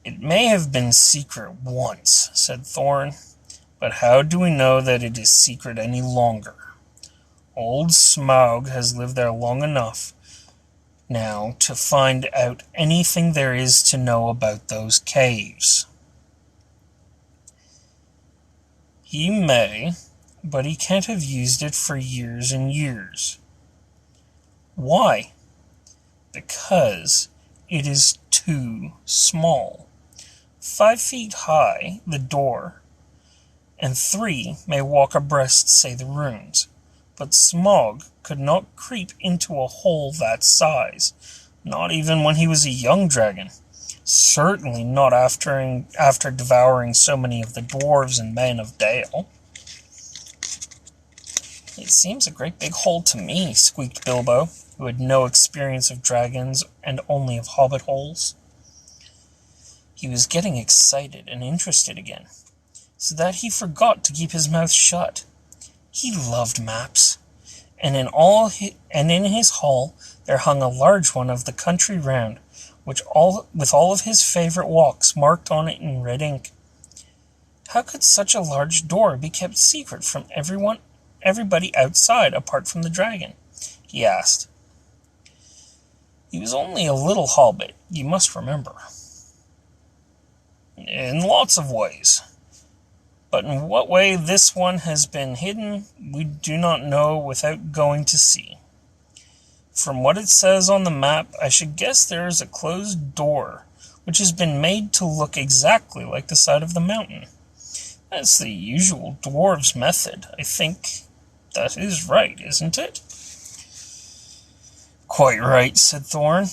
"It may have been secret once," said Thorin, "but how do we know that it is secret any longer? Old Smaug has lived there long enough now to find out anything there is to know about those caves. He may, but he can't have used it for years and years. Why? Because it is too small. 5 feet high, the door, and 3 may walk abreast, say the runes. But Smaug could not creep into a hole that size, not even when he was a young dragon. Certainly not after devouring so many of the dwarves and men of Dale." "It seems a great big hole to me," squeaked Bilbo, who had no experience of dragons and only of hobbit holes. He was getting excited and interested again, so that he forgot to keep his mouth shut. He loved maps, and in his hall there hung a large one of the country round, with all of his favorite walks marked on it in red ink. How could such a large door be kept secret from everybody outside apart from the dragon? He asked. He was only a little hobbit, you must remember. "In lots of ways. But in what way this one has been hidden, we do not know without going to see. From what it says on the map, I should guess there is a closed door, which has been made to look exactly like the side of the mountain. That's the usual dwarves' method. I think that is right, isn't it?" "Quite right," said Thorin.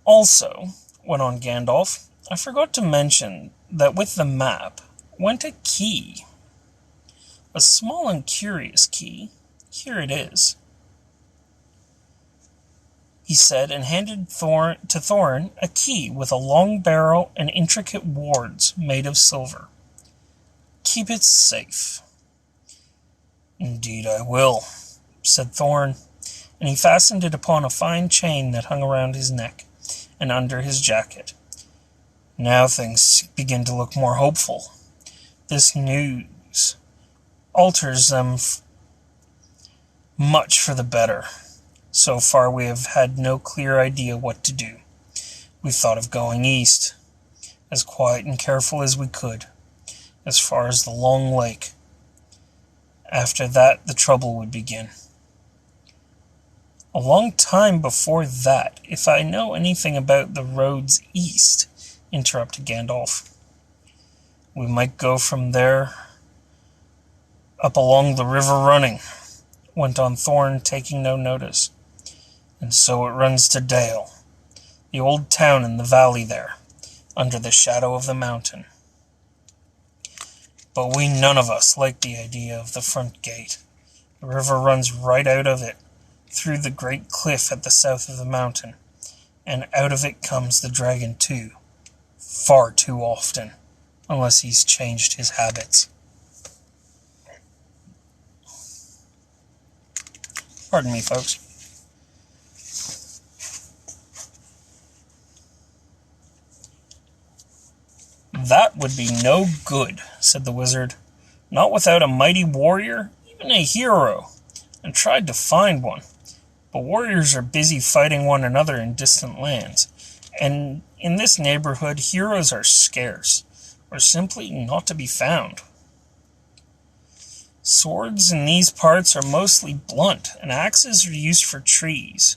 "Also," went on Gandalf, "I forgot to mention that with the map went a key. A small and curious key. Here it is," he said, and handed to Thorin a key with a long barrel and intricate wards made of silver. "Keep it safe." "Indeed I will," said Thorin, and he fastened it upon a fine chain that hung around his neck and under his jacket. "Now things begin to look more hopeful. This news alters them much for the better. So far we have had no clear idea what to do. We thought of going east, as quiet and careful as we could, as far as the Long Lake. After that the trouble would begin." "A long time before that, if I know anything about the roads east," interrupted Gandalf. "We might go from there up along the river running," went on Thorin, taking no notice. "And so it runs to Dale, the old town in the valley there, under the shadow of the mountain. But we none of us like the idea of the front gate. The river runs right out of it, through the great cliff at the south of the mountain, and out of it comes the dragon too, far too often, unless he's changed his habits." Pardon me, folks. "That would be no good," said the wizard. "Not without a mighty warrior, even a hero. I tried to find one, but warriors are busy fighting one another in distant lands, and in this neighborhood heroes are scarce, or simply not to be found. Swords in these parts are mostly blunt, and axes are used for trees.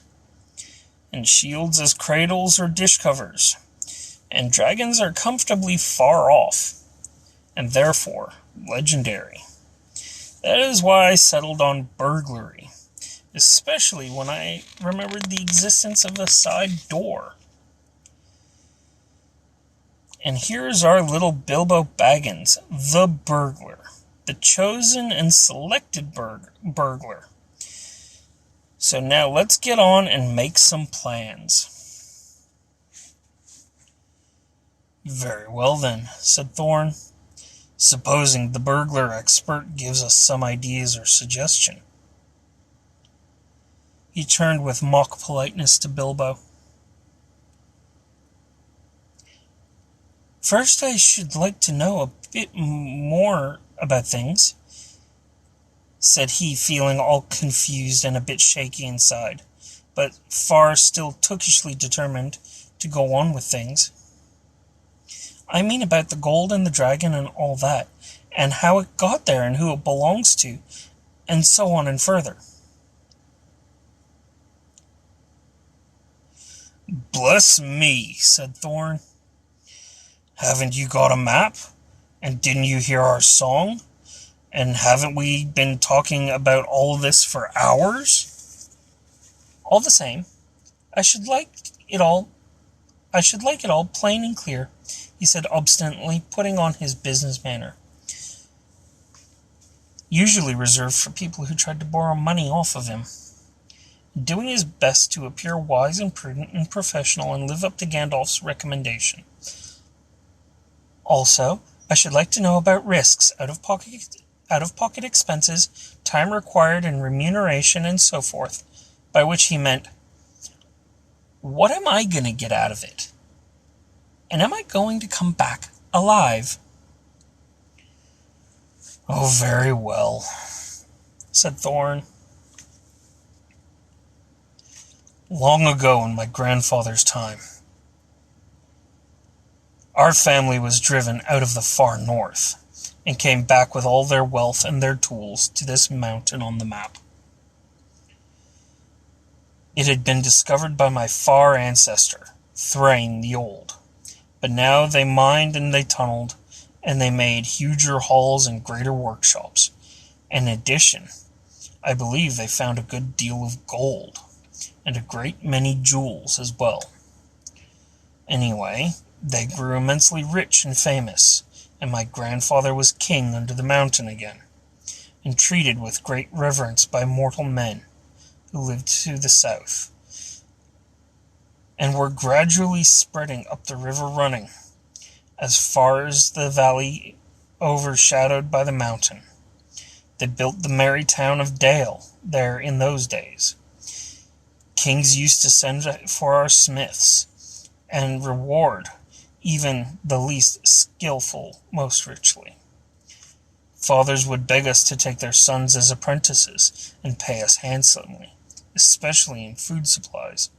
and shields as cradles or dish covers, and dragons are comfortably far off, and therefore legendary. That is why I settled on burglary, especially when I remembered the existence of a side door. And here's our little Bilbo Baggins, the burglar, the chosen and selected burglar. So now let's get on and make some plans. Very well then, said Thorn. Supposing the burglar expert gives us some ideas or suggestion. He turned with mock politeness to Bilbo. First, I should like to know a bit more about things, said he, feeling all confused and a bit shaky inside, but far still tookishly determined to go on with things. I mean about the gold and the dragon and all that, and how it got there and who it belongs to, and so on and further. Bless me, said Thorn. Haven't you got a map? And didn't you hear our song? And haven't we been talking about all this for hours? All the same, I should like it all plain and clear, he said obstinately, putting on his business manner, usually reserved for people who tried to borrow money off of him, doing his best to appear wise and prudent and professional and live up to Gandalf's recommendation. Also, I should like to know about risks, out-of-pocket expenses, time required and remuneration, and so forth, by which he meant, what am I going to get out of it? And am I going to come back alive? Oh, very well, said Thorn. Long ago in my grandfather's time, our family was driven out of the far north, and came back with all their wealth and their tools to this mountain on the map. It had been discovered by my far ancestor, Thrain the Old, but now they mined and they tunneled, and they made huger halls and greater workshops. In addition, I believe they found a good deal of gold, and a great many jewels as well. Anyway, they grew immensely rich and famous, and my grandfather was king under the mountain again, and treated with great reverence by mortal men who lived to the south, and were gradually spreading up the river running, as far as the valley overshadowed by the mountain. They built the merry town of Dale there in those days. Kings used to send for our smiths, and reward even the least skillful most richly. Fathers would beg us to take their sons as apprentices, and pay us handsomely, especially in food supplies,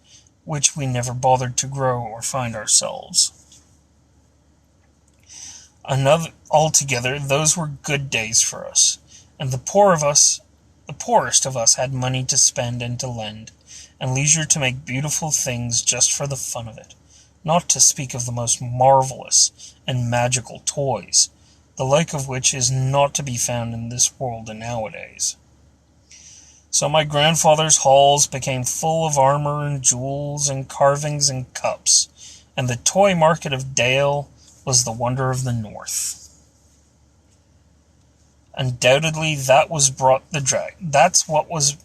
which we never bothered to grow or find ourselves. Altogether, those were good days for us, and the poorest of us had money to spend and to lend, and leisure to make beautiful things just for the fun of it, not to speak of the most marvelous and magical toys, the like of which is not to be found in this world nowadays. So my grandfather's halls became full of armor and jewels and carvings and cups, and the toy market of Dale was the wonder of the north. Undoubtedly, that's what was...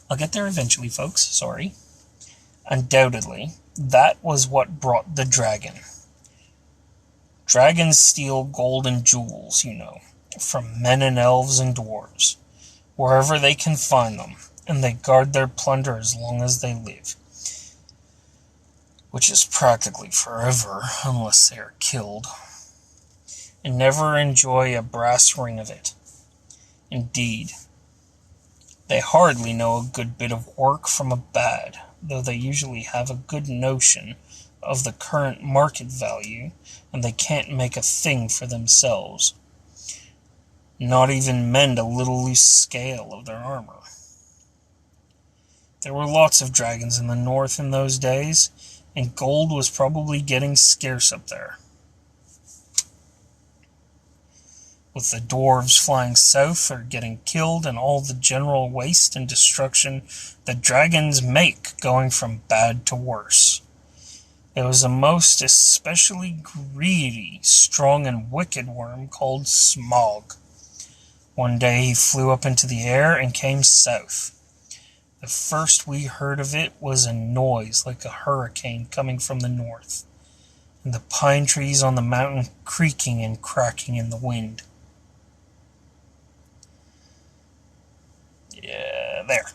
I'll get there eventually, folks, sorry. Undoubtedly, that was what brought the dragon. Dragons steal gold and jewels, you know, from men and elves and dwarves, wherever they can find them, and they guard their plunder as long as they live, which is practically forever, unless they are killed, and never enjoy a brass ring of it. Indeed, they hardly know a good bit of work from a bad, though they usually have a good notion of the current market value, and they can't make a thing for themselves, not even mend a little loose scale of their armor. There were lots of dragons in the north in those days, and gold was probably getting scarce up there. With the dwarves flying south or getting killed and all the general waste and destruction that dragons make going from bad to worse. There was a most especially greedy, strong, and wicked worm called Smog. One day he flew up into the air and came south. The first we heard of it was a noise like a hurricane coming from the north, and the pine trees on the mountain creaking and cracking in the wind. Yeah, there.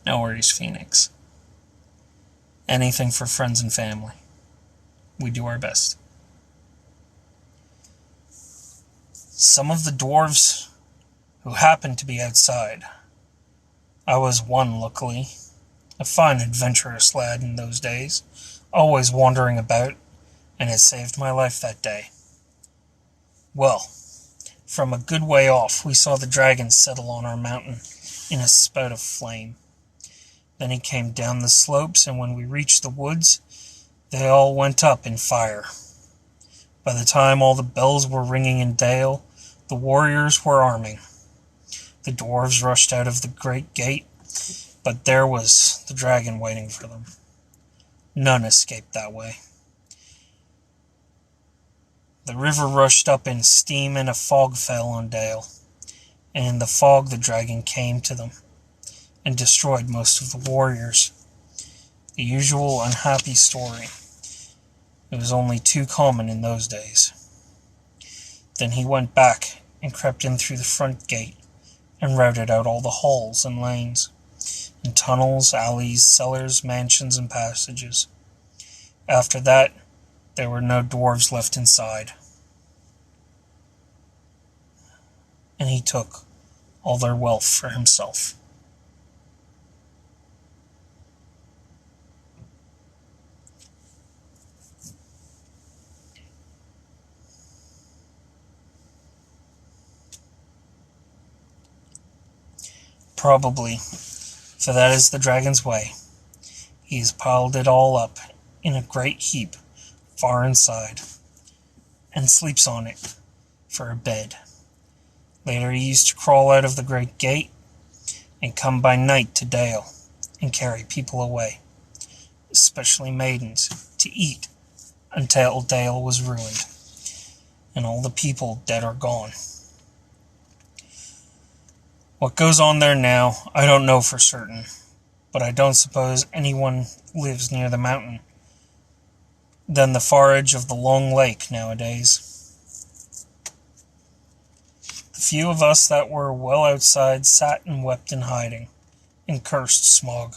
No worries, Phoenix. Anything for friends and family. We do our best. Some of the dwarves who happened to be outside. I was one, luckily. A fine adventurous lad in those days, always wandering about, and it saved my life that day. Well, from a good way off, we saw the dragon settle on our mountain in a spout of flame. Then he came down the slopes, and when we reached the woods, they all went up in fire. By the time all the bells were ringing in Dale, the warriors were arming. The dwarves rushed out of the great gate, but there was the dragon waiting for them. None escaped that way. The river rushed up in steam, and a fog fell on Dale. And in the fog the dragon came to them, and destroyed most of the warriors. The usual unhappy story. It was only too common in those days. Then he went back and crept in through the front gate, and routed out all the halls and lanes, and tunnels, alleys, cellars, mansions, and passages. After that, there were no dwarves left inside. And he took all their wealth for himself. Probably, for that is the dragon's way. He has piled it all up in a great heap far inside, and sleeps on it for a bed. Later he used to crawl out of the great gate, and come by night to Dale, and carry people away, especially maidens, to eat, until Dale was ruined, and all the people dead or gone. What goes on there now, I don't know for certain, but I don't suppose anyone lives near the mountain than the far edge of the long lake nowadays. The few of us that were well outside sat and wept in hiding, and cursed Smog.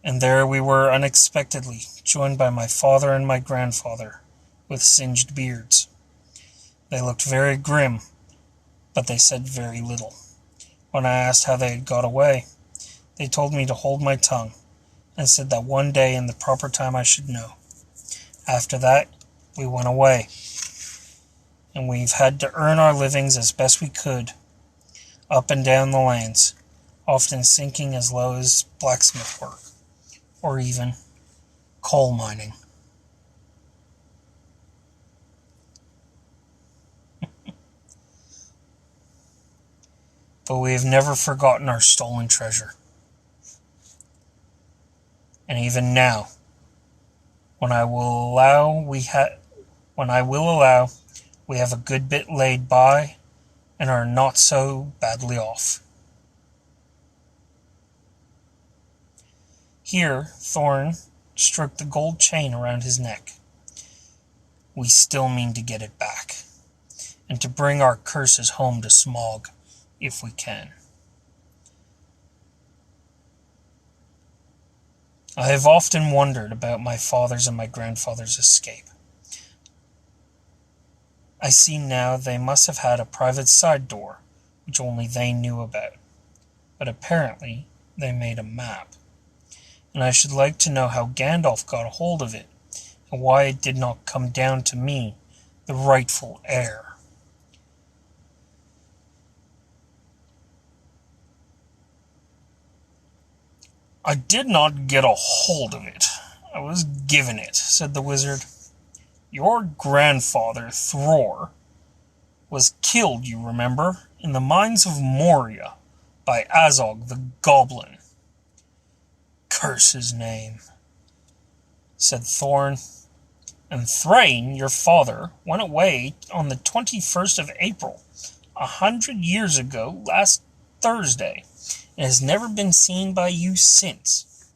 And there we were unexpectedly, joined by my father and my grandfather, with singed beards. They looked very grim, but they said very little. When I asked how they had got away, they told me to hold my tongue, and said that one day in the proper time I should know. After that, we went away, and we've had to earn our livings as best we could, up and down the lands, often sinking as low as blacksmith work, or even coal mining. But we have never forgotten our stolen treasure. And even now, when I will allow we have a good bit laid by, and are not so badly off. Here, Thorn stroked the gold chain around his neck. We still mean to get it back, and to bring our curses home to Smog, if we can. I have often wondered about my father's and my grandfather's escape. I see now they must have had a private side door, which only they knew about. But apparently they made a map. And I should like to know how Gandalf got a hold of it, and why it did not come down to me, the rightful heir. I did not get a hold of it. I was given it, said the wizard. Your grandfather, Thror, was killed, you remember, in the mines of Moria by Azog the Goblin. Curse his name, said Thorn. And Thrain, your father, went away on the 21st of April, 100 years ago, last Thursday, and has never been seen by you since.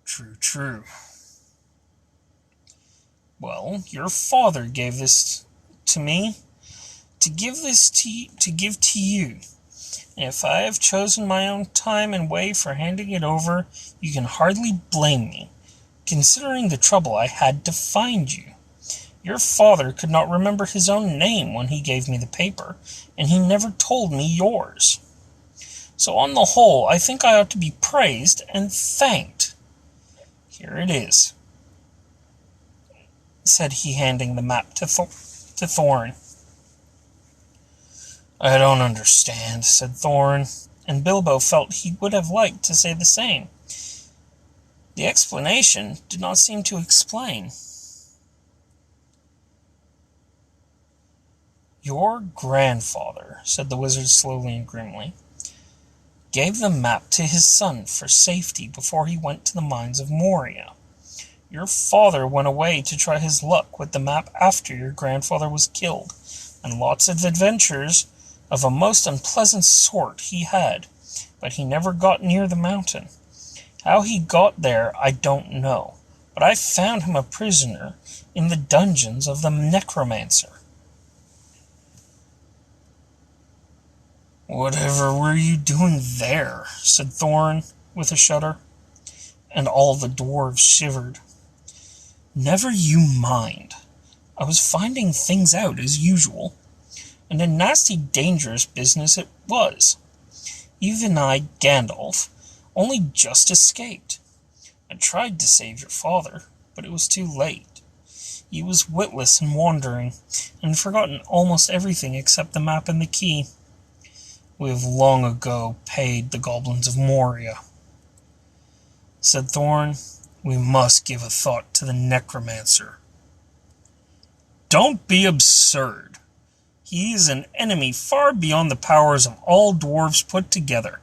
True, true. Well, your father gave this to me, to give to you. And if I have chosen my own time and way for handing it over, you can hardly blame me, considering the trouble I had to find you. Your father could not remember his own name when he gave me the paper, and he never told me yours. So on the whole, I think I ought to be praised and thanked. Here it is, said he, handing the map to Thorn. I don't understand, said Thorn, and Bilbo felt he would have liked to say the same. The explanation did not seem to explain. Your grandfather, said the wizard slowly and grimly, gave the map to his son for safety before he went to the mines of Moria. Your father went away to try his luck with the map after your grandfather was killed, and lots of adventures of a most unpleasant sort he had, but he never got near the mountain. How he got there I don't know, but I found him a prisoner in the dungeons of the necromancer. Whatever were you doing there? Said Thorn, with a shudder, and all the dwarves shivered. Never you mind. I was finding things out as usual, and a nasty dangerous business it was. Even I, Gandalf, only just escaped. I tried to save your father, but it was too late. He was witless and wandering, and had forgotten almost everything except the map and the key. We have long ago paid the goblins of Moria. Said Thorn, we must give a thought to the necromancer. Don't be absurd. He is an enemy far beyond the powers of all dwarves put together.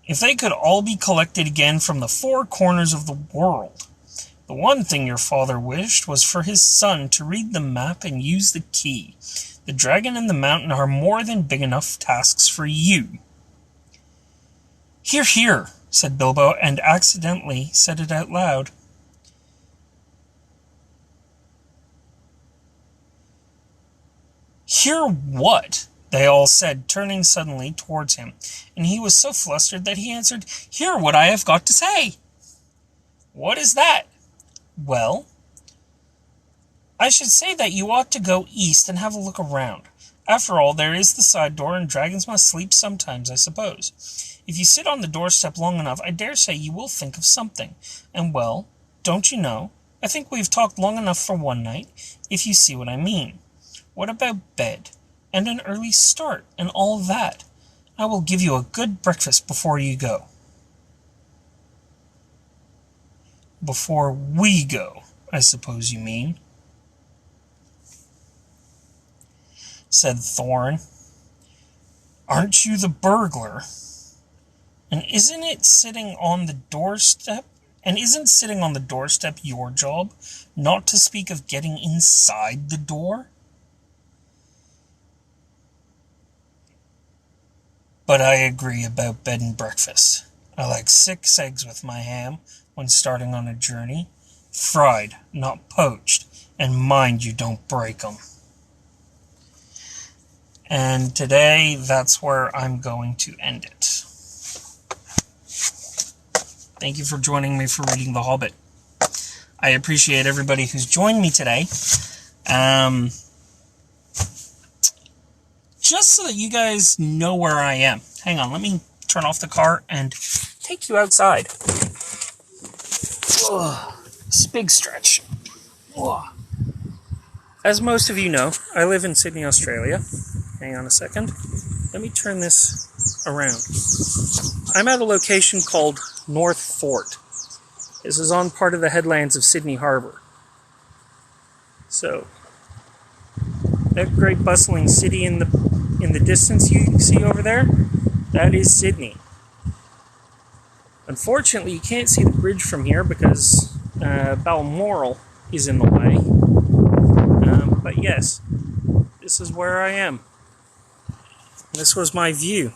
If they could all be collected again from the four corners of the world, the one thing your father wished was for his son to read the map and use the key. The dragon and the mountain are more than big enough tasks for you. Hear, hear, said Bilbo, and accidentally said it out loud. Hear what? They all said, turning suddenly towards him, and he was so flustered that he answered, Hear what I have got to say. What is that? Well, I should say that you ought to go east and have a look around. After all, there is the side door, and dragons must sleep sometimes, I suppose. If you sit on the doorstep long enough, I dare say you will think of something. And, well, don't you know, I think we've talked long enough for one night, if you see what I mean. What about bed, and an early start, and all that? I will give you a good breakfast before you go. Before we go, I suppose you mean, said Thorn. Aren't you the burglar? And isn't sitting on the doorstep your job, not to speak of getting inside the door? But I agree about bed and breakfast. I like 6 eggs with my ham when starting on a journey, fried, not poached, and mind you don't break 'em. And today, that's where I'm going to end it. Thank you for joining me for reading The Hobbit. I appreciate everybody who's joined me today. Just so that you guys know where I am. Hang on, let me turn off the car and take you outside. It's a big stretch. As most of you know, I live in Sydney, Australia. Hang on a second. Let me turn this around. I'm at a location called North Fort. This is on part of the headlands of Sydney Harbour. So, that great bustling city in the distance you can see over there, that is Sydney. Unfortunately, you can't see the bridge from here because Balmoral is in the way. But yes, this is where I am. This was my view.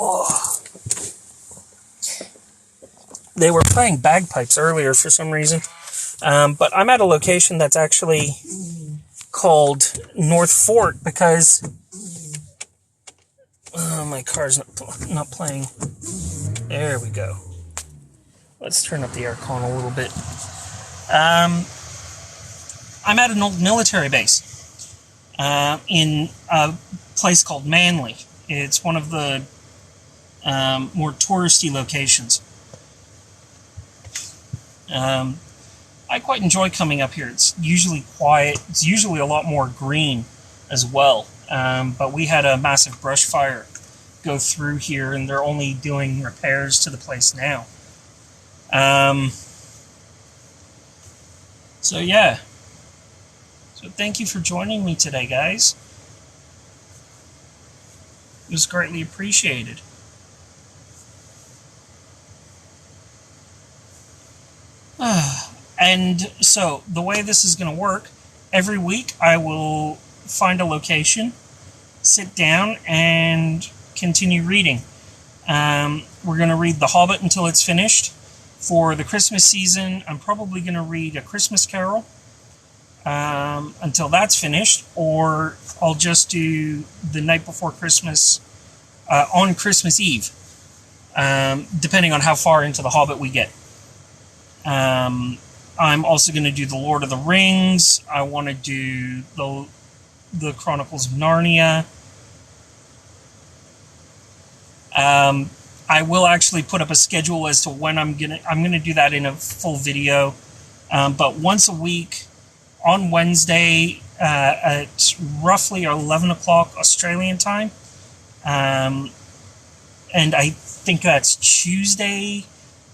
Oh. They were playing bagpipes earlier for some reason. But I'm at a location that's actually called North Fort because my car's not playing. There we go. Let's turn up the aircon a little bit. I'm at an old military base in a place called Manly. It's one of the more touristy locations. I quite enjoy coming up here. It's usually quiet. It's usually a lot more green as well. But we had a massive brush fire go through here, and they're only doing repairs to the place now. So yeah. So thank you for joining me today, guys. It was greatly appreciated. And so the way this is going to work, every week I will find a location, sit down, and continue reading. We're going to read The Hobbit until it's finished. For the Christmas season, I'm probably going to read A Christmas Carol until that's finished, or I'll just do The Night Before Christmas on Christmas Eve, depending on how far into The Hobbit we get. I'm also going to do The Lord of the Rings. I want to do the Chronicles of Narnia. I will actually put up a schedule as to when I'm gonna do that in a full video. But once a week on Wednesday at roughly 11 o'clock Australian time, and I think that's Tuesday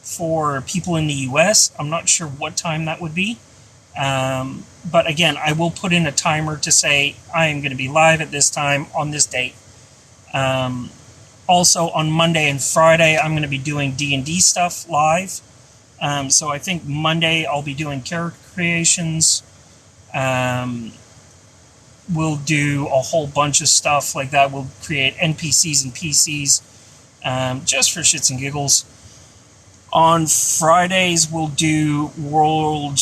for people in the US. I'm not sure what time that would be. But again, I will put in a timer to say I am going to be live at this time on this date. Also on Monday and Friday, I'm going to be doing D&D stuff live. So I think Monday I'll be doing character creations. We'll do a whole bunch of stuff like that. We'll create NPCs and PCs just for shits and giggles. On Fridays, we'll do world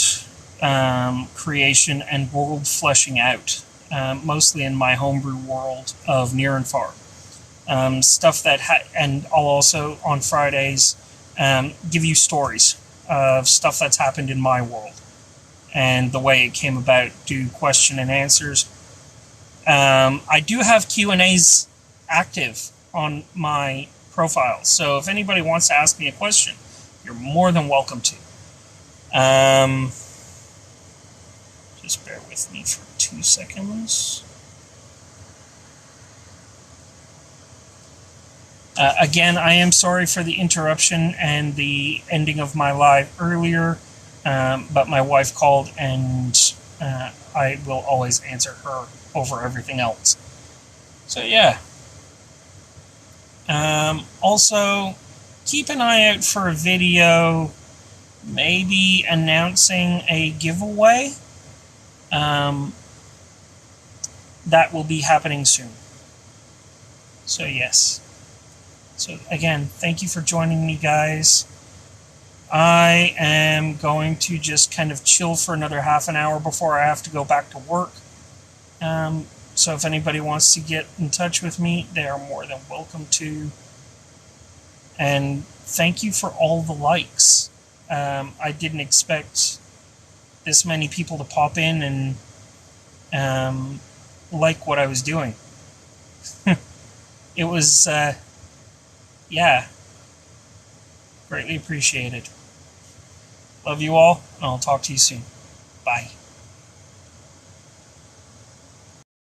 creation and world fleshing out, mostly in my homebrew world of Near and Far. Stuff that, and I'll also on Fridays give you stories of stuff that's happened in my world and the way it came about. Do question and answers. I do have Q&As active on my profile, so if anybody wants to ask me a question, you're more than welcome to. Just bear with me for 2 seconds. Again, I am sorry for the interruption and the ending of my live earlier, but my wife called and I will always answer her over everything else. So yeah. Also, keep an eye out for a video maybe announcing a giveaway. That will be happening soon. So yes. So again, thank you for joining me, guys. I am going to just kind of chill for another half an hour before I have to go back to work. So if anybody wants to get in touch with me, they are more than welcome to. And thank you for all the likes. I didn't expect this many people to pop in and like what I was doing. It was, yeah, greatly appreciated. Love you all, and I'll talk to you soon.